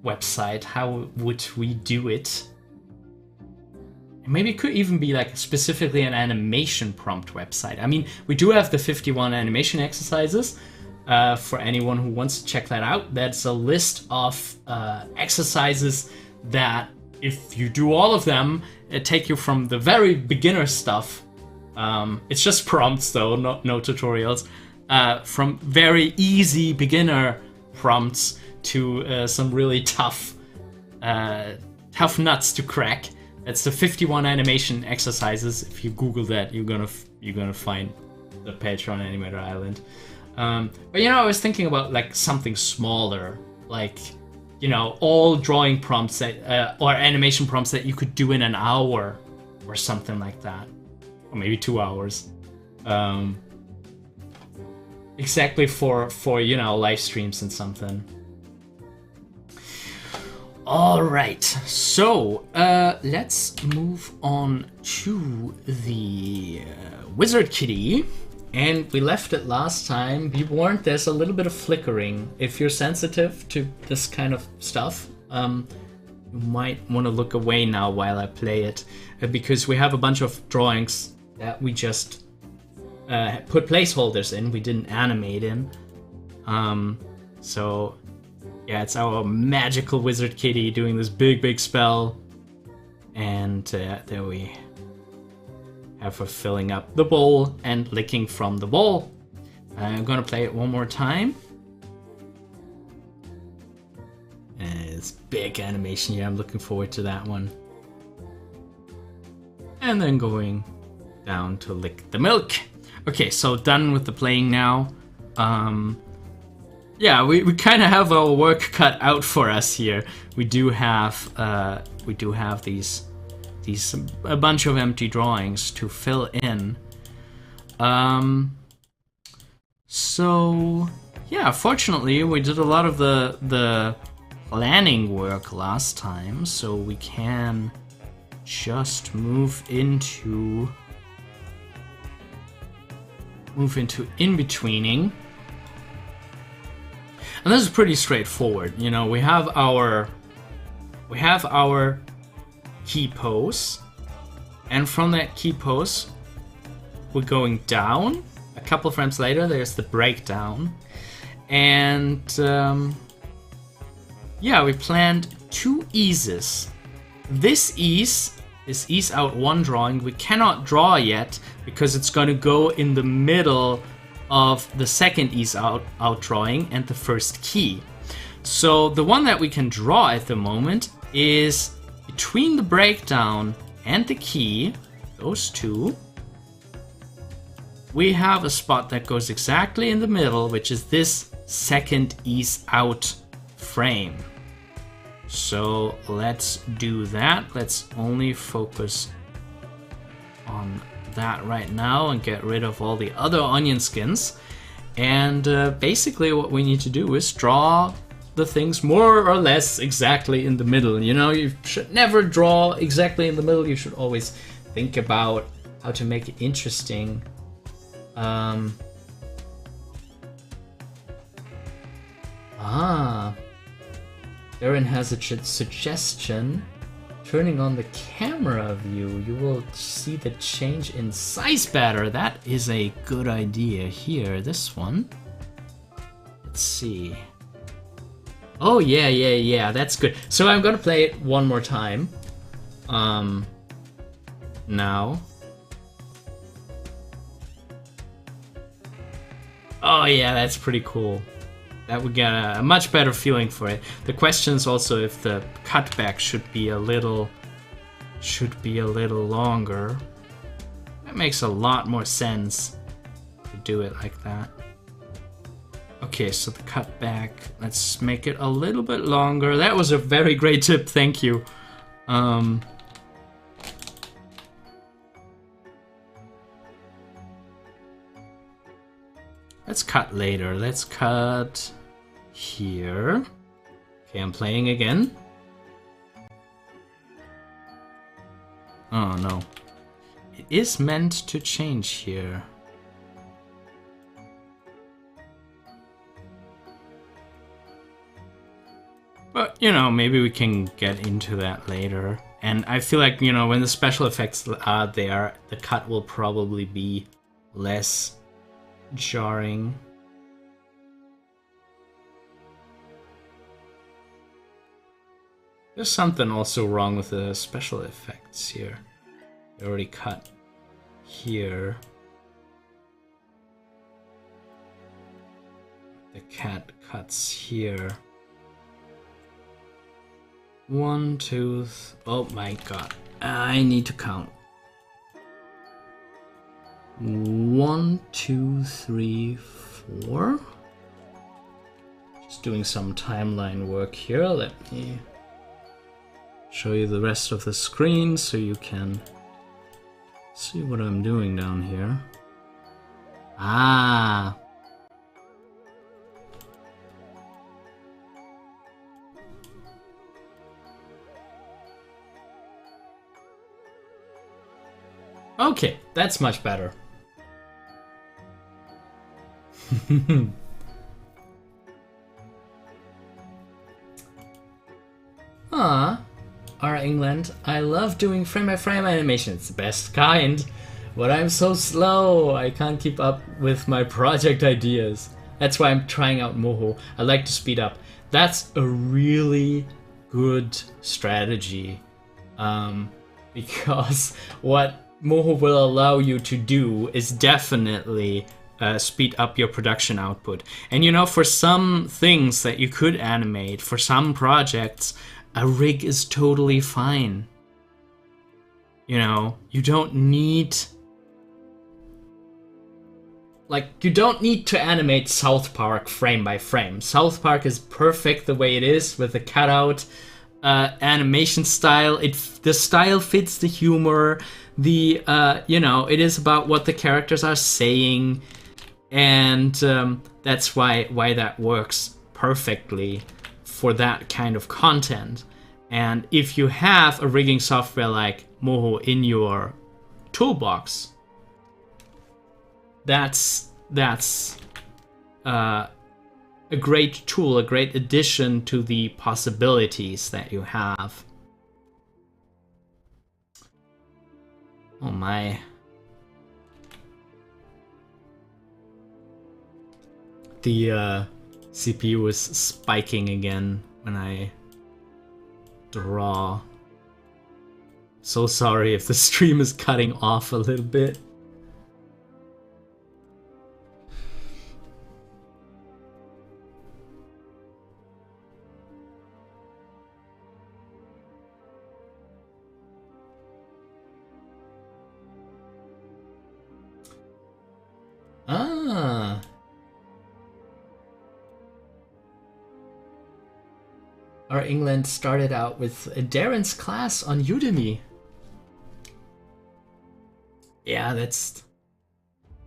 website, how would we do it? Maybe it could even be like specifically an animation prompt website. I mean, we do have the 51 animation exercises. For anyone who wants to check that out, that's a list of exercises that, if you do all of them, it take you from the very beginner stuff. It's just prompts though, no tutorials. From very easy beginner prompts to some really tough nuts to crack. That's the 51 animation exercises. If you Google that, you're gonna find the page on Animator Island. But you know, I was thinking about like something smaller, like, you know, all drawing prompts that or animation prompts that you could do in an hour or something like that, or maybe 2 hours. Exactly for you know, live streams and something. All right, so let's move on to the Wizard Kitty. And we left it last time. Be warned, there's a little bit of flickering. If you're sensitive to this kind of stuff, you might want to look away now while I play it, because we have a bunch of drawings that we just put placeholders in. We didn't animate in. So yeah, it's our magical Wizard Kitty doing this big spell, and there we have her filling up the bowl and licking from the bowl. I'm gonna play it one more time. And it's big animation here. I'm looking forward to that one. And then going down to lick the milk. Okay, so done with the playing now. Yeah, we kind of have our work cut out for us here. We do have these a bunch of empty drawings to fill in. So yeah, fortunately we did a lot of the planning work last time, so we can just move into in-betweening. And this is pretty straightforward. You know, we have our key pose, and from that key pose we're going down. A couple frames later there's the breakdown, and yeah, we planned 2 eases. This ease out one drawing we cannot draw yet because it's going to go in the middle of the second ease out drawing and the first key. So the one that we can draw at the moment is between the breakdown and the key, those two. We have a spot that goes exactly in the middle, which is this second ease out frame. So let's do that. Let's only focus on that right now and get rid of all the other onion skins. And basically what we need to do is draw the things more or less exactly in the middle. You know, you should never draw exactly in the middle. You should always think about how to make it interesting. Darren has a suggestion. Turning on the camera view, you will see the change in size better. That is a good idea here. This one. Let's see. Oh yeah, that's good. So I'm gonna play it one more time. Now. Oh yeah, that's pretty cool. That would get a much better feeling for it. The question is also if the cutback should be a little longer. That makes a lot more sense to do it like that. Okay, so the cutback, let's make it a little bit longer. That was a very great tip, thank you. Let's cut later. Let's cut here. Okay, I'm playing again. Oh no. It is meant to change here. But, you know, maybe we can get into that later. And I feel like, you know, when the special effects are there, the cut will probably be less jarring. There's something also wrong with the special effects here. They already cut here. The cat cuts here. 1, 2, oh my god. I need to count. 1, 2, 3, 4. Just doing some timeline work here. Let me show you the rest of the screen so you can see what I'm doing down here. Ah. Okay, that's much better. Ah, R. England, I love doing frame-by-frame animation. It's the best kind. But I'm so slow. I can't keep up with my project ideas. That's why I'm trying out Moho. I like to speed up. That's a really good strategy. Because what Moho will allow you to do is definitely speed up your production output. And you know, for some things that you could animate, for some projects, a rig is totally fine. You know, you don't need... Like, you don't need to animate South Park frame by frame. South Park is perfect the way it is, with the cutout animation style. The style fits the humor. The you know, it is about what the characters are saying, and that's why that works perfectly for that kind of content. And if you have a rigging software like Moho in your toolbox, that's a great tool, a great addition to the possibilities that you have. Oh my. The CPU was spiking again when I draw. So sorry if the stream is cutting off a little bit. Ah. Our England started out with Darren's class on Udemy. Yeah, that's...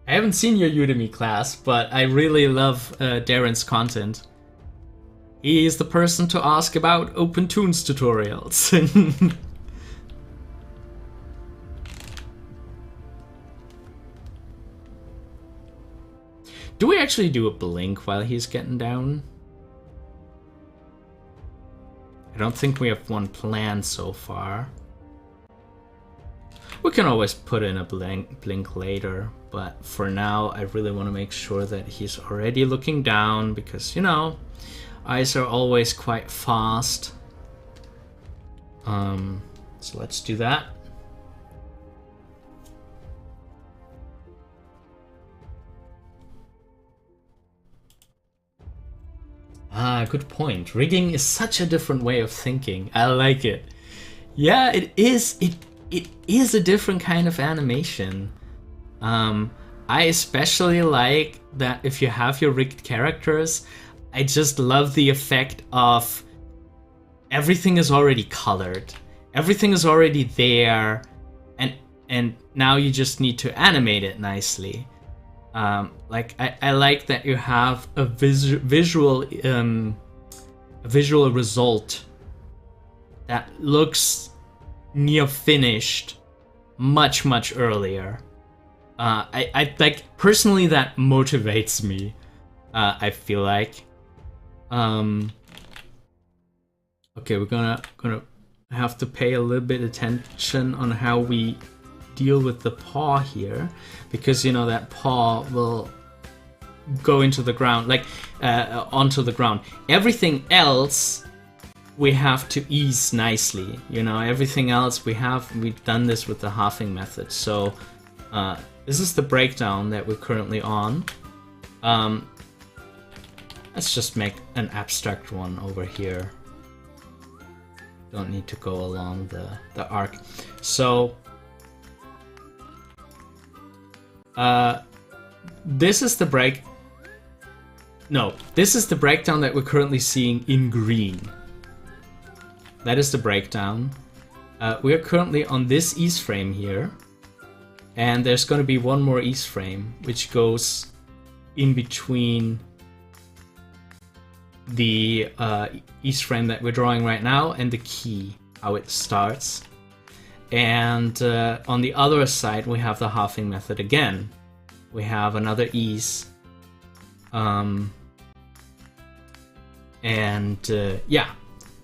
I haven't seen your Udemy class, but I really love Darren's content. He is the person to ask about OpenToonz tutorials. Do we actually do a blink while he's getting down? I don't think we have one planned so far. We can always put in a blink later, but for now I really want to make sure that he's already looking down, because, you know, eyes are always quite fast. So let's do that. Ah, good point. Rigging is such a different way of thinking. I like it. Yeah, it is. It is a different kind of animation. I especially like that if you have your rigged characters, I just love the effect of everything is already colored. Everything is already there, and now you just need to animate it nicely. Like I like that you have a visual result that looks near finished much earlier. I like, personally, that motivates me. I feel like. Okay, we're gonna have to pay a little bit attention on how we deal with the paw here, because you know that paw will go into the ground, like onto the ground. Everything else we have to ease nicely, you know, everything else we've done this with the halving method. So this is the breakdown that we're currently on. Let's just make an abstract one over here. Don't need to go along the arc. So this is the breakdown that we're currently seeing in green. That is the breakdown. We are currently on this ease frame here, and there's going to be one more ease frame which goes in between the ease frame that we're drawing right now and the key, how it starts. And on the other side we have the halving method again. We have another ease. Yeah,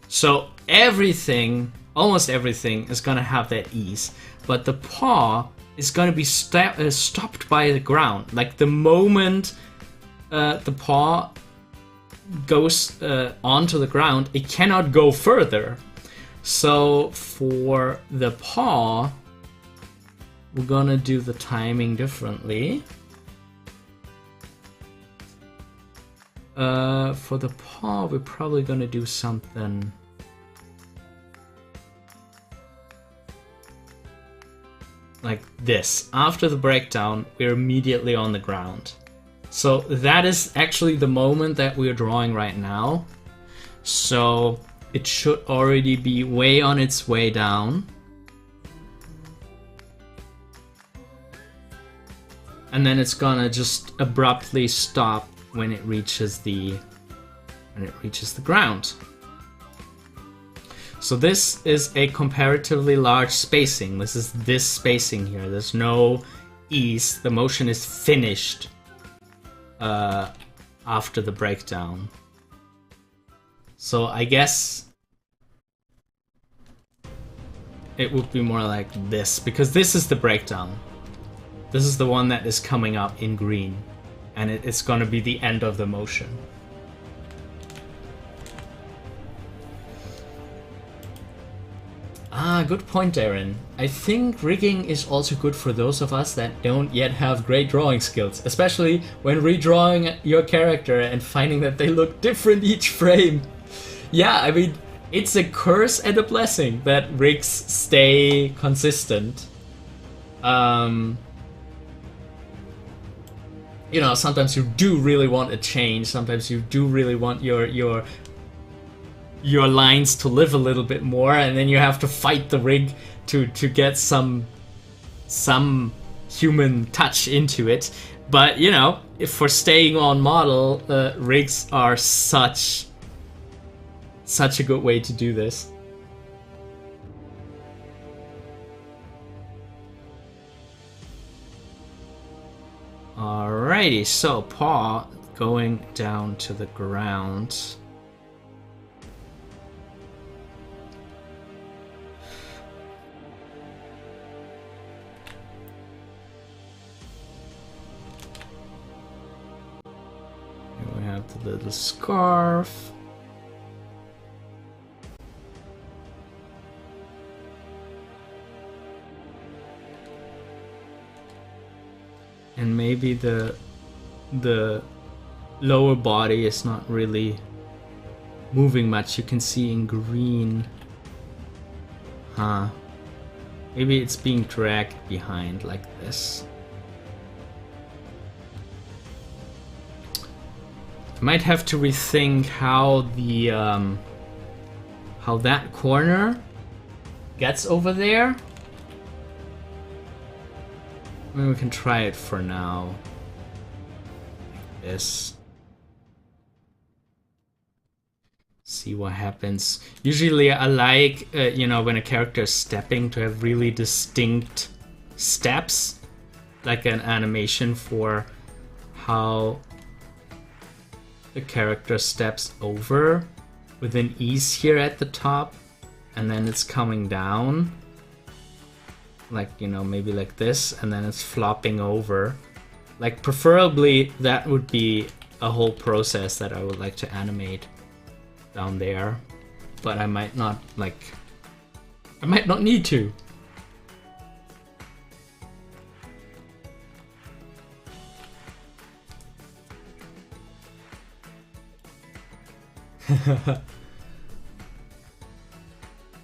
so everything, almost everything is gonna have that ease, but the paw is gonna be stopped by the ground. Like the moment the paw goes onto the ground, it cannot go further. So for the paw, we're gonna do the timing differently. For the paw, we're probably gonna do something like this. After the breakdown, we're immediately on the ground. So that is actually the moment that we're drawing right now. So it should already be way on its way down. And then it's gonna just abruptly stop when it reaches the ground. So this is a comparatively large spacing. This is this spacing here. There's no ease. The motion is finished after the breakdown. So I guess it would be more like this, because this is the breakdown. This is the one that is coming up in green, and it's going to be the end of the motion. Ah, good point, Aaron. I think rigging is also good for those of us that don't yet have great drawing skills, especially when redrawing your character and finding that they look different each frame. Yeah, I mean, it's a curse and a blessing that rigs stay consistent. You know, sometimes you do really want a change. Sometimes you do really want your lines to live a little bit more, and then you have to fight the rig to get some human touch into it. But you know, if for staying on model, rigs are such a good way to do this. Alrighty, so paw going down to the ground. Here we have the little scarf. And maybe the lower body is not really moving much. You can see in green. Huh. Maybe it's being dragged behind like this. I might have to rethink how the how that corner gets over there. I mean, we can try it for now. Like this. See what happens. Usually I like, you know, when a character is stepping to have really distinct steps. Like an animation for how the character steps over with an ease here at the top. and then it's coming down, like, you know, maybe like this, and then it's flopping over. Like, preferably that would be a whole process that I would like to animate down there, but I might not, like, I might not need to.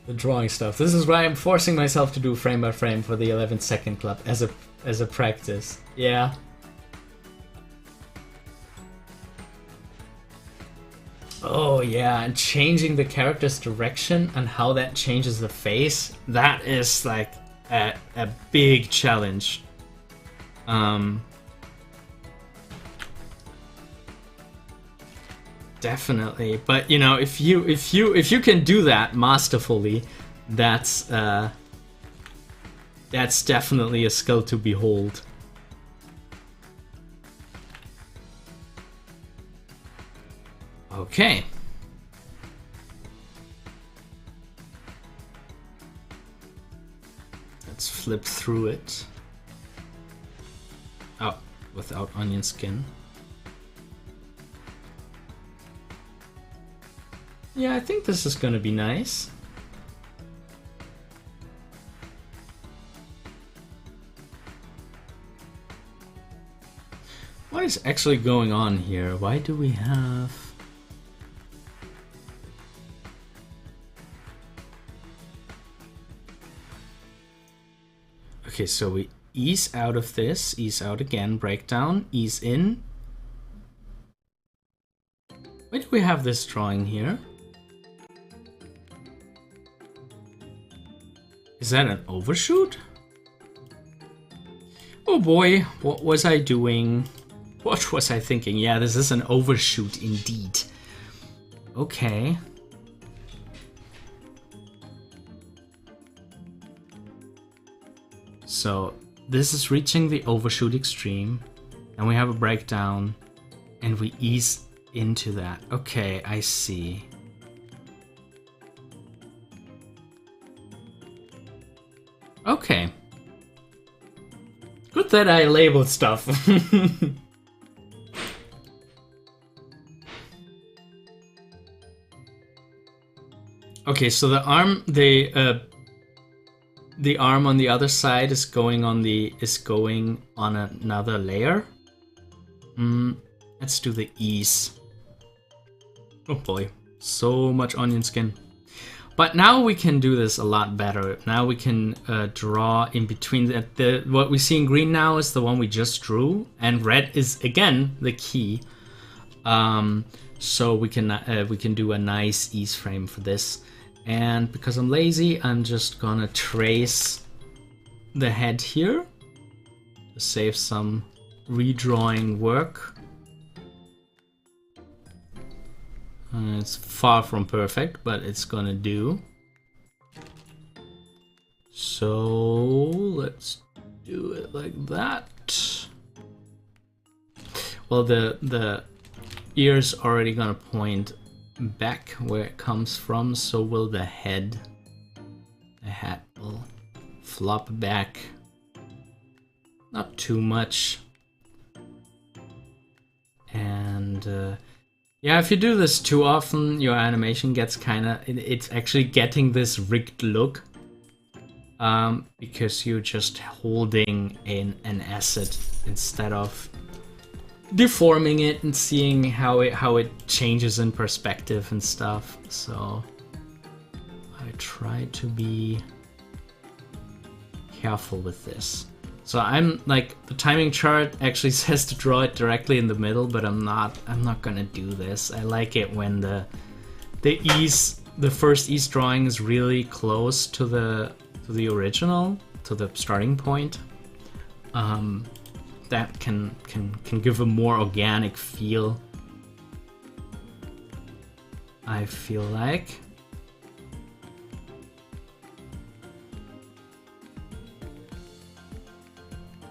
The drawing stuff. This is why I'm forcing myself to do frame by frame for the 11-second club as a practice. Yeah. Oh yeah, and changing the character's direction and how that changes the face, that is like a big challenge. Definitely, but you know, if you can do that masterfully, that's definitely a skill to behold. Okay. Let's flip through it. Oh, without onion skin. Yeah, I think this is gonna be nice. What is actually going on here? Why do we have... Okay, so we ease out of this, ease out again, breakdown, ease in. Why do we have this drawing here? Is that an overshoot? Oh boy, what was I doing? What was I thinking? Yeah, this is an overshoot indeed. Okay. So this is reaching the overshoot extreme, and we have a breakdown, and we ease into that. Okay, I see. Okay. Good that I labeled stuff. Okay, so the arm on the other side is going on another layer. Let's do the ease. Oh boy, so much onion skin. But now we can do this a lot better. Now we can draw in between. What we see in green now is the one we just drew, and red is again the key. So we can do a nice ease frame for this. And because I'm lazy, I'm just gonna trace the head here to save some redrawing work. It's far from perfect, but it's gonna do. So let's do it like that. Well, the ear's already gonna point back where it comes from, so will the head. The hat will flop back. Not too much. And yeah, if you do this too often, your animation gets it's actually getting this rigged look. Because you're just holding an asset instead of deforming it and seeing how it changes in perspective and stuff. So I try to be careful with this. So I'm like, the timing chart actually says to draw it directly in the middle, but I'm not gonna do this. I like it when the first ease drawing is really close to the original, to the starting point. That can give a more organic feel, I feel like.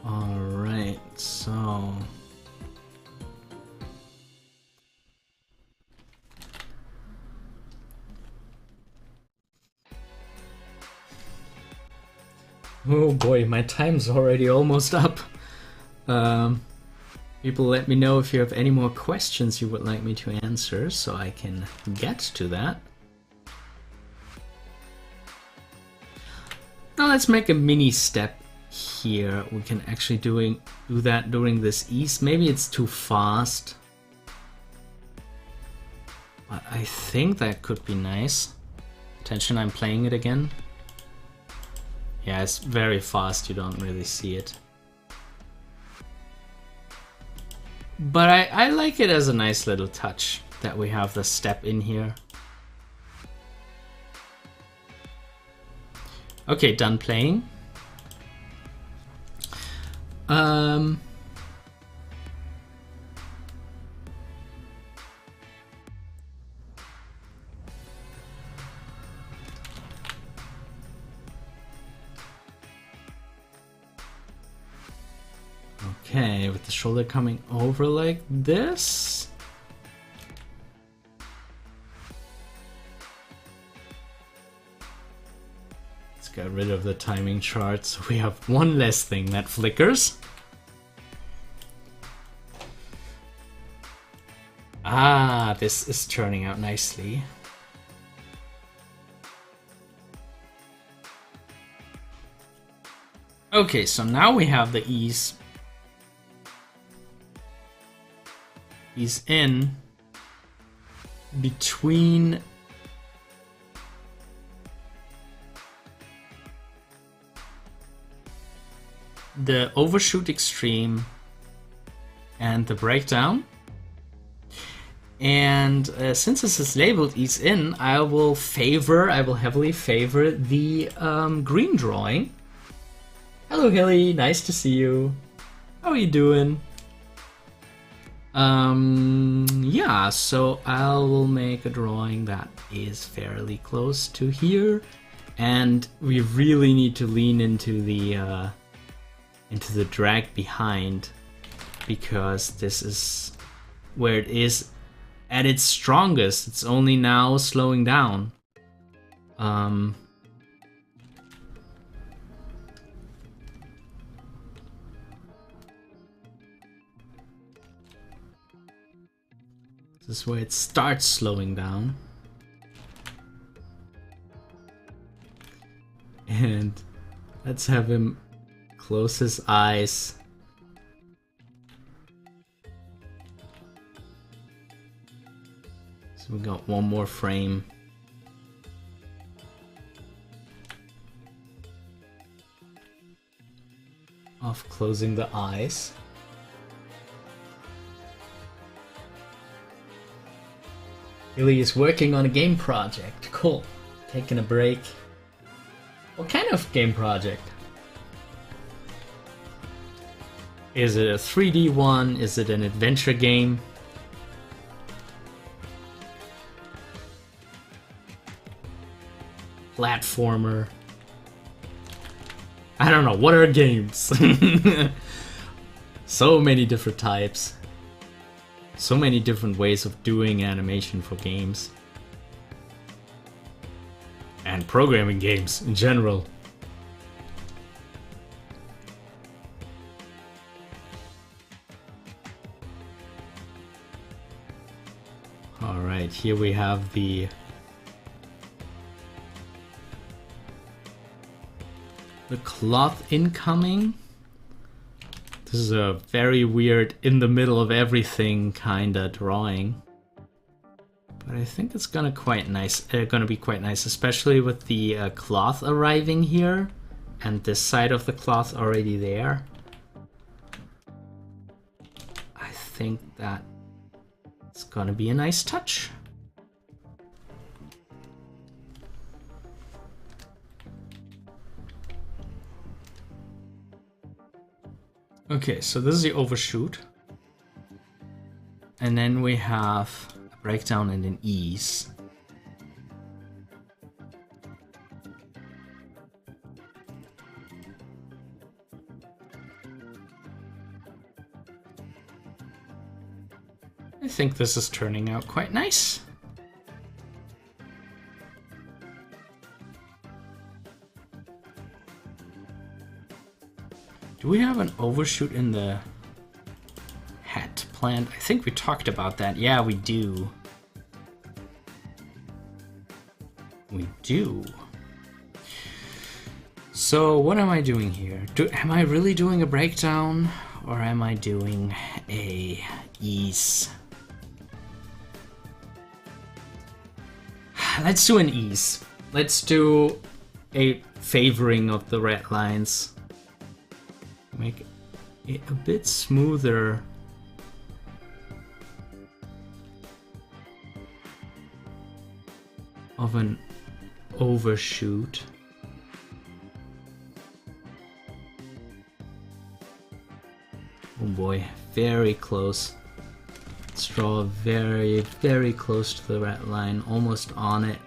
Alright, so Oh boy, my time's already almost up. People let me know if you have any more questions you would like me to answer so I can get to that. Now let's make a mini step here. We can actually do that during this ease. Maybe it's too fast. But I think that could be nice. Attention, I'm playing it again. Yeah, it's very fast, you don't really see it. But I like it as a nice little touch that we have the step in here. Okay, done playing. Okay, with the shoulder coming over like this. Let's get rid of the timing chart so we have one less thing that flickers. Ah, this is turning out nicely. Okay, so now we have the ease in between the overshoot extreme and the breakdown. And since this is labeled ease in, I will heavily favor the green drawing. Hello Hilly, nice to see you. How are you doing? Yeah, so I will make a drawing that is fairly close to here, and we really need to lean into the drag behind, because this is where it is at its strongest. It's only now slowing down. This is where it starts slowing down. And let's have him close his eyes. So we got one more frame. Of closing the eyes. Illy is working on a game project. Cool. Taking a break. What kind of game project? Is it a 3D one? Is it an adventure game? Platformer? I don't know. What are games? So many different types. So many different ways of doing animation for games. And programming games in general. Alright, here we have the cloth incoming. This is a very weird in the middle of everything kinda drawing. But I think it's gonna be quite nice, especially with the cloth arriving here and this side of the cloth already there. I think that it's gonna be a nice touch. Okay, so this is the overshoot. And then we have a breakdown and an ease. I think this is turning out quite nice. Do we have an overshoot in the hat plant? I think we talked about that. Yeah, we do. We do. So what am I doing here? Am I really doing a breakdown, or am I doing a ease? Let's do an ease. Let's do a favoring of the red lines. Make it a bit smoother. Of an overshoot. Oh boy, very close. Let's draw very, very close to the red line, almost on it.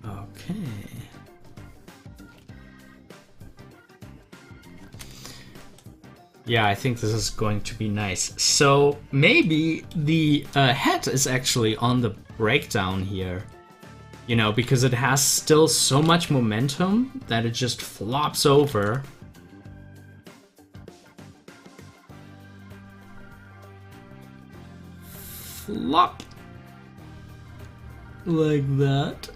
Okay. Yeah, I think this is going to be nice. So maybe the head is actually on the breakdown here. You know, because it has still so much momentum that it just flops over. Flop. Like that.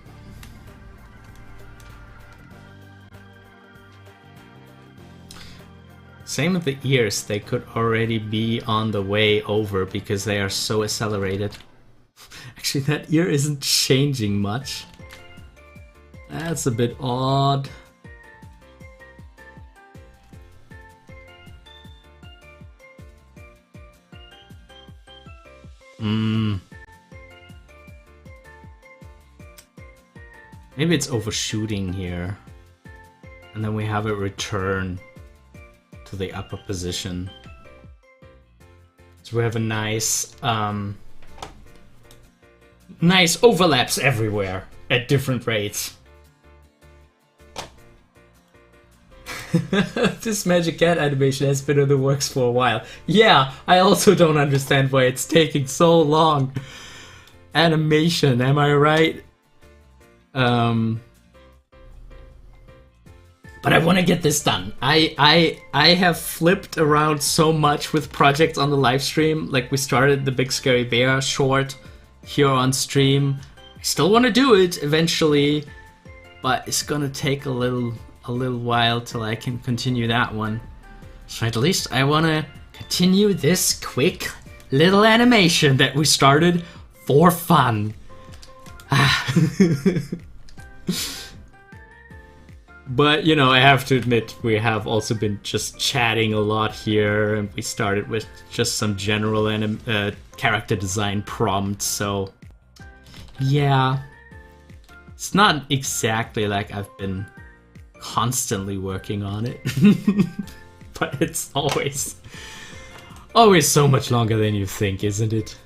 Same with the ears, they could already be on the way over because they are so accelerated. Actually, that ear isn't changing much. That's a bit odd. Maybe it's overshooting here. And then we have it return to the upper position. So we have a nice nice overlaps everywhere at different rates. This Magic Cat animation has been in the works for a while. Yeah, I also don't understand why it's taking so long. Animation, am I right? But I want to get this done. I have flipped around so much with projects on the live stream. Like, we started the Big Scary Bear short here on stream. I still want to do it eventually, but it's gonna take a little while till I can continue that one. So at least I want to continue this quick little animation that we started for fun. But, you know, I have to admit, we have also been just chatting a lot here, and we started with just some general character design prompts, so yeah. It's not exactly like I've been constantly working on it, but it's always so much longer than you think, isn't it?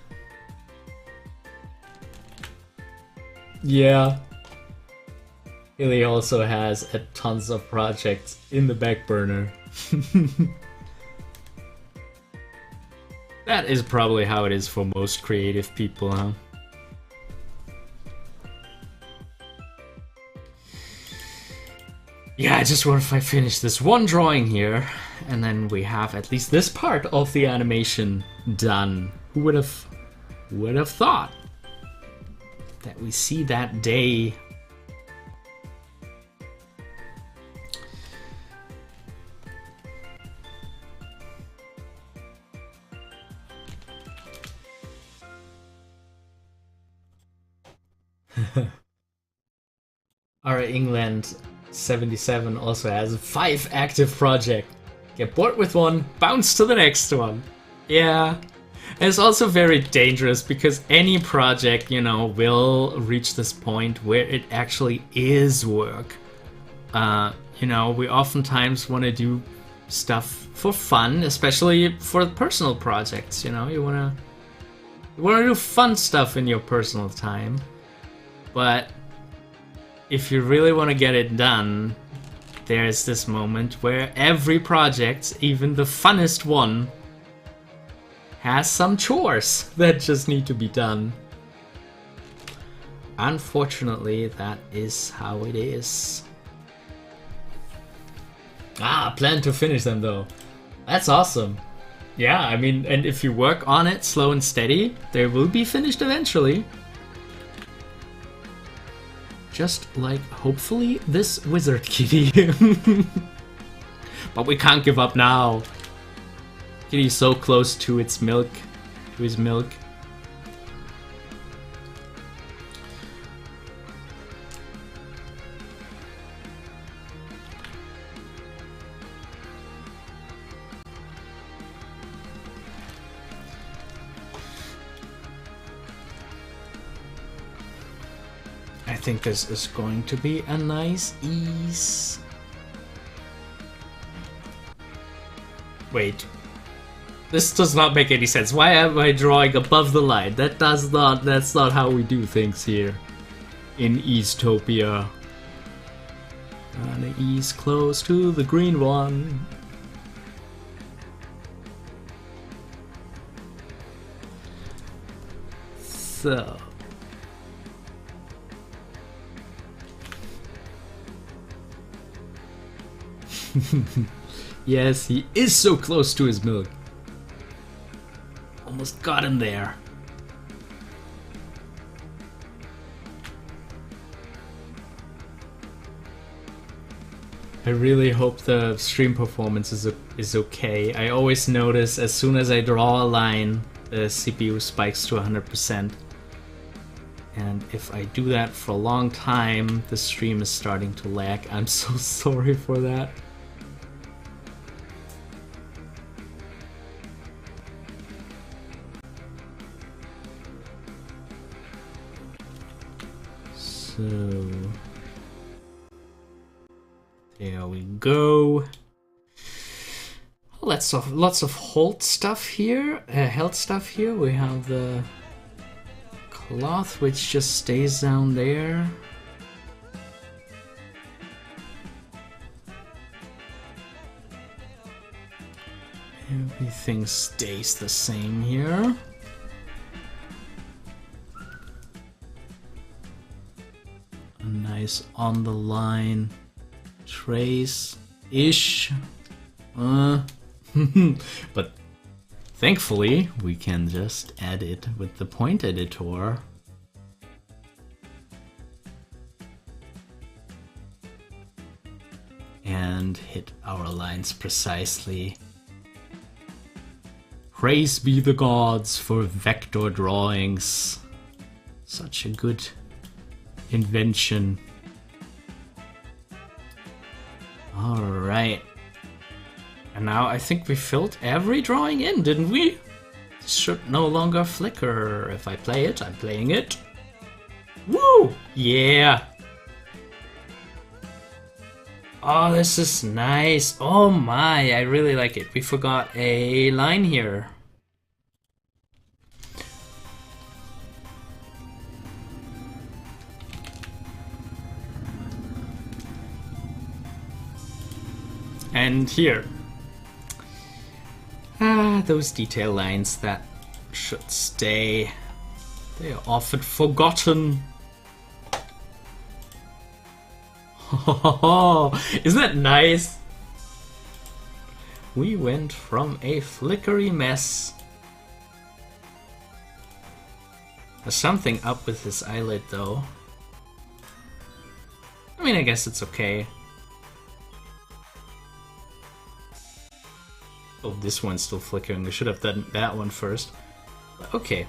Yeah. He also has tons of projects in the back burner. That is probably how it is for most creative people, huh? Yeah, I just want to finish this one drawing here, and then we have at least this part of the animation done. Who would have thought that we see that day? Alright, England 77 also has 5 active projects. Get bored with one, bounce to the next one. Yeah. And it's also very dangerous because any project, you know, will reach this point where it actually is work. You know, we oftentimes want to do stuff for fun, especially for personal projects, you know. You want to do fun stuff in your personal time. But if you really want to get it done, there's this moment where every project, even the funnest one, has some chores that just need to be done. Unfortunately, that is how it is. I plan to finish them though. That's awesome. Yeah, I mean, and if you work on it slow and steady, they will be finished eventually. Just like, hopefully, this wizard kitty. But we can't give up now. Kitty's so close to its milk, to his milk. I think this is going to be a nice ease. Wait. This does not make any sense. Why am I drawing above the line? That's not how we do things here in Eastopia. Gonna ease close to the green one. So. Yes, he is so close to his milk. Almost got him there. I really hope the stream performance is okay. I always notice as soon as I draw a line, the CPU spikes to 100%. And if I do that for a long time, the stream is starting to lag. I'm so sorry for that. So there we go. Lots of hold stuff here, health stuff here. We have the cloth which just stays down there. Everything stays the same here. A nice on the line trace-ish. But thankfully, we can just add it with the point editor. And hit our lines precisely. Praise be the gods for vector drawings. Such a good invention. Alright. And now I think we filled every drawing in, didn't we? This should no longer flicker. If I play it, I'm playing it. Woo! Yeah! Oh, this is nice. Oh my, I really like it. We forgot a line here. And here. Those detail lines that should stay. They are often forgotten. Isn't that nice? We went from a flickery mess. There's something up with his eyelid though. I mean, I guess it's okay. Oh, this one's still flickering. We should have done that one first. But okay.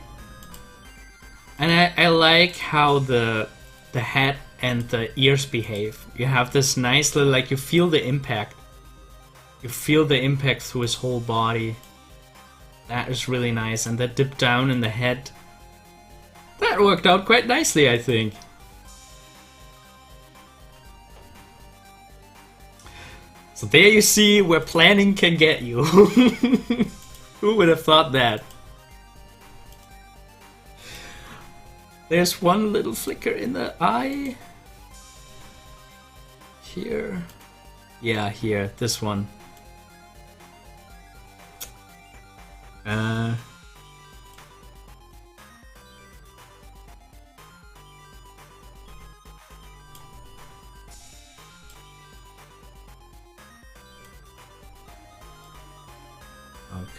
And I like how the head and the ears behave. You have this nice little, like, you feel the impact. You feel the impact through his whole body. That is really nice. And that dip down in the head. That worked out quite nicely, I think. So there you see where planning can get you. Who would have thought that? There's one little flicker in the eye. Here. Yeah, here. This one.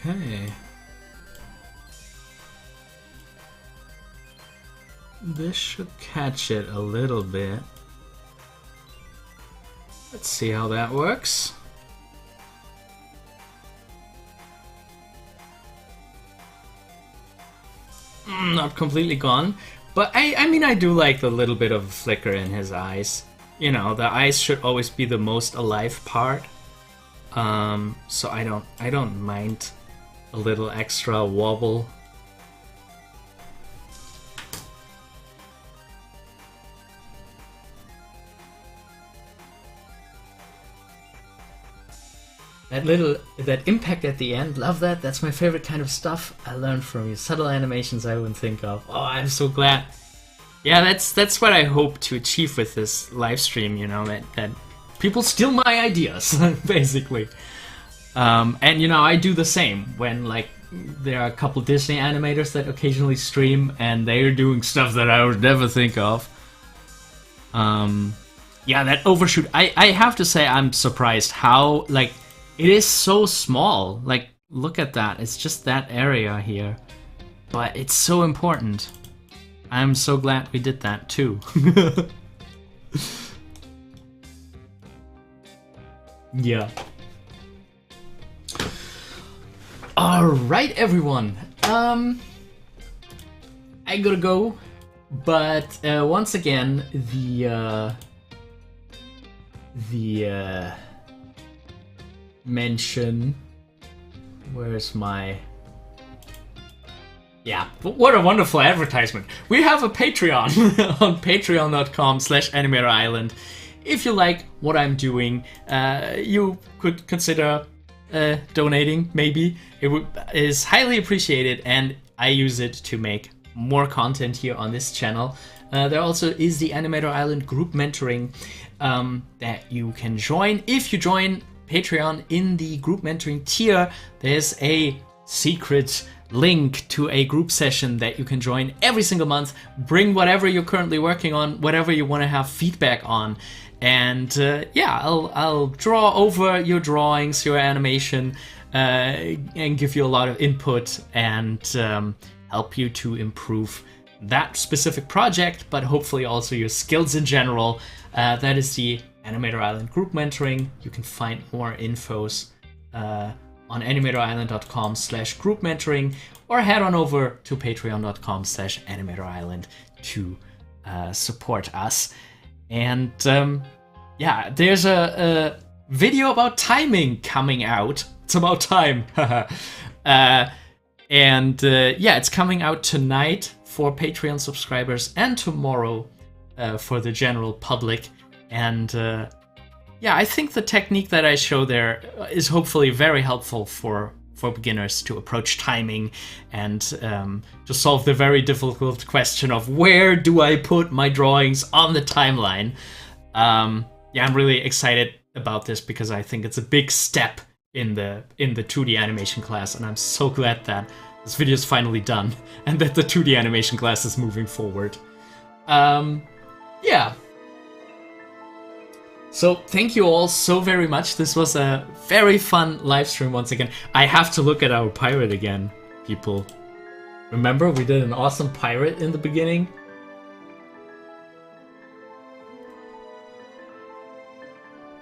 Okay. This should catch it a little bit. Let's see how that works. Not completely gone, but I mean, I do like the little bit of a flicker in his eyes. You know, the eyes should always be the most alive part. So I don't mind a little extra wobble. That impact at the end, love that. That's my favorite kind of stuff I learned from you. Subtle animations I wouldn't think of. Oh, I'm so glad. Yeah, that's what I hope to achieve with this live stream, you know, that people steal my ideas, basically. And, you know, I do the same when, like, there are a couple Disney animators that occasionally stream, and they're doing stuff that I would never think of. Yeah, that overshoot. I have to say I'm surprised how, like, it is so small. Like, look at that. It's just that area here. But it's so important. I'm so glad we did that too. Yeah. Alright, everyone. I gotta go. But once again, the mention. Where's my... Yeah, but what a wonderful advertisement. We have a Patreon on patreon.com/animatorisland. If you like what I'm doing, you could consider donating, maybe. It is highly appreciated, and I use it to make more content here on this channel. There also is the Animator Island group mentoring that you can join. If you join Patreon in the group mentoring tier, there's a secret link to a group session that you can join every single month. Bring whatever you're currently working on, whatever you want to have feedback on, and yeah, I'll draw over your drawings, your animation, and give you a lot of input and help you to improve that specific project, but hopefully also your skills in general. That is the Animator Island group mentoring. You can find more infos on animatorisland.com/group mentoring, or head on over to patreon.com/animatorisland to support us. And yeah, there's a video about timing coming out. It's about time. And yeah, it's coming out tonight for Patreon subscribers and tomorrow for the general public. And yeah, I think the technique that I show there is hopefully very helpful for beginners to approach timing and to solve the very difficult question of where do I put my drawings on the timeline. Yeah, I'm really excited about this because I think it's a big step in the 2D animation class, and I'm so glad that this video is finally done and that the 2D animation class is moving forward. Yeah. So thank you all so very much. This was a very fun live stream once again. I have to look at our pirate again, people. Remember, we did an awesome pirate in the beginning?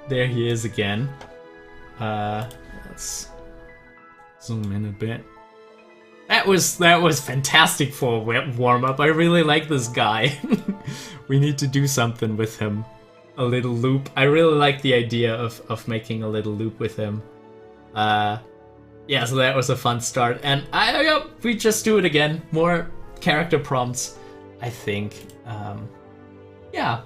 There he is again. Let's zoom in a bit. That was fantastic for a warm-up. I really like this guy. We need to do something with him. A little loop. I really like the idea of making a little loop with him. Yeah, so that was a fun start. And we just do it again. More character prompts, I think. Yeah.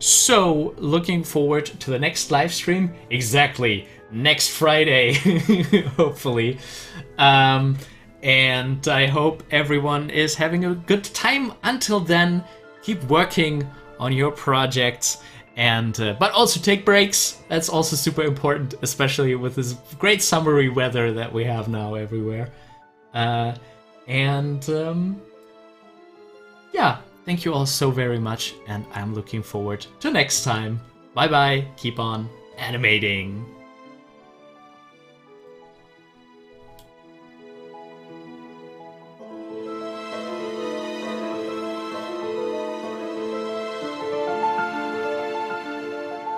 So, looking forward to the next live stream. Exactly. Next Friday, hopefully. And I hope everyone is having a good time. Until then, keep working on your projects. And but also take breaks. That's also super important, especially with this great summery weather that we have now everywhere. Yeah, thank you all so very much, and I'm looking forward to next time. Bye bye. Keep on animating.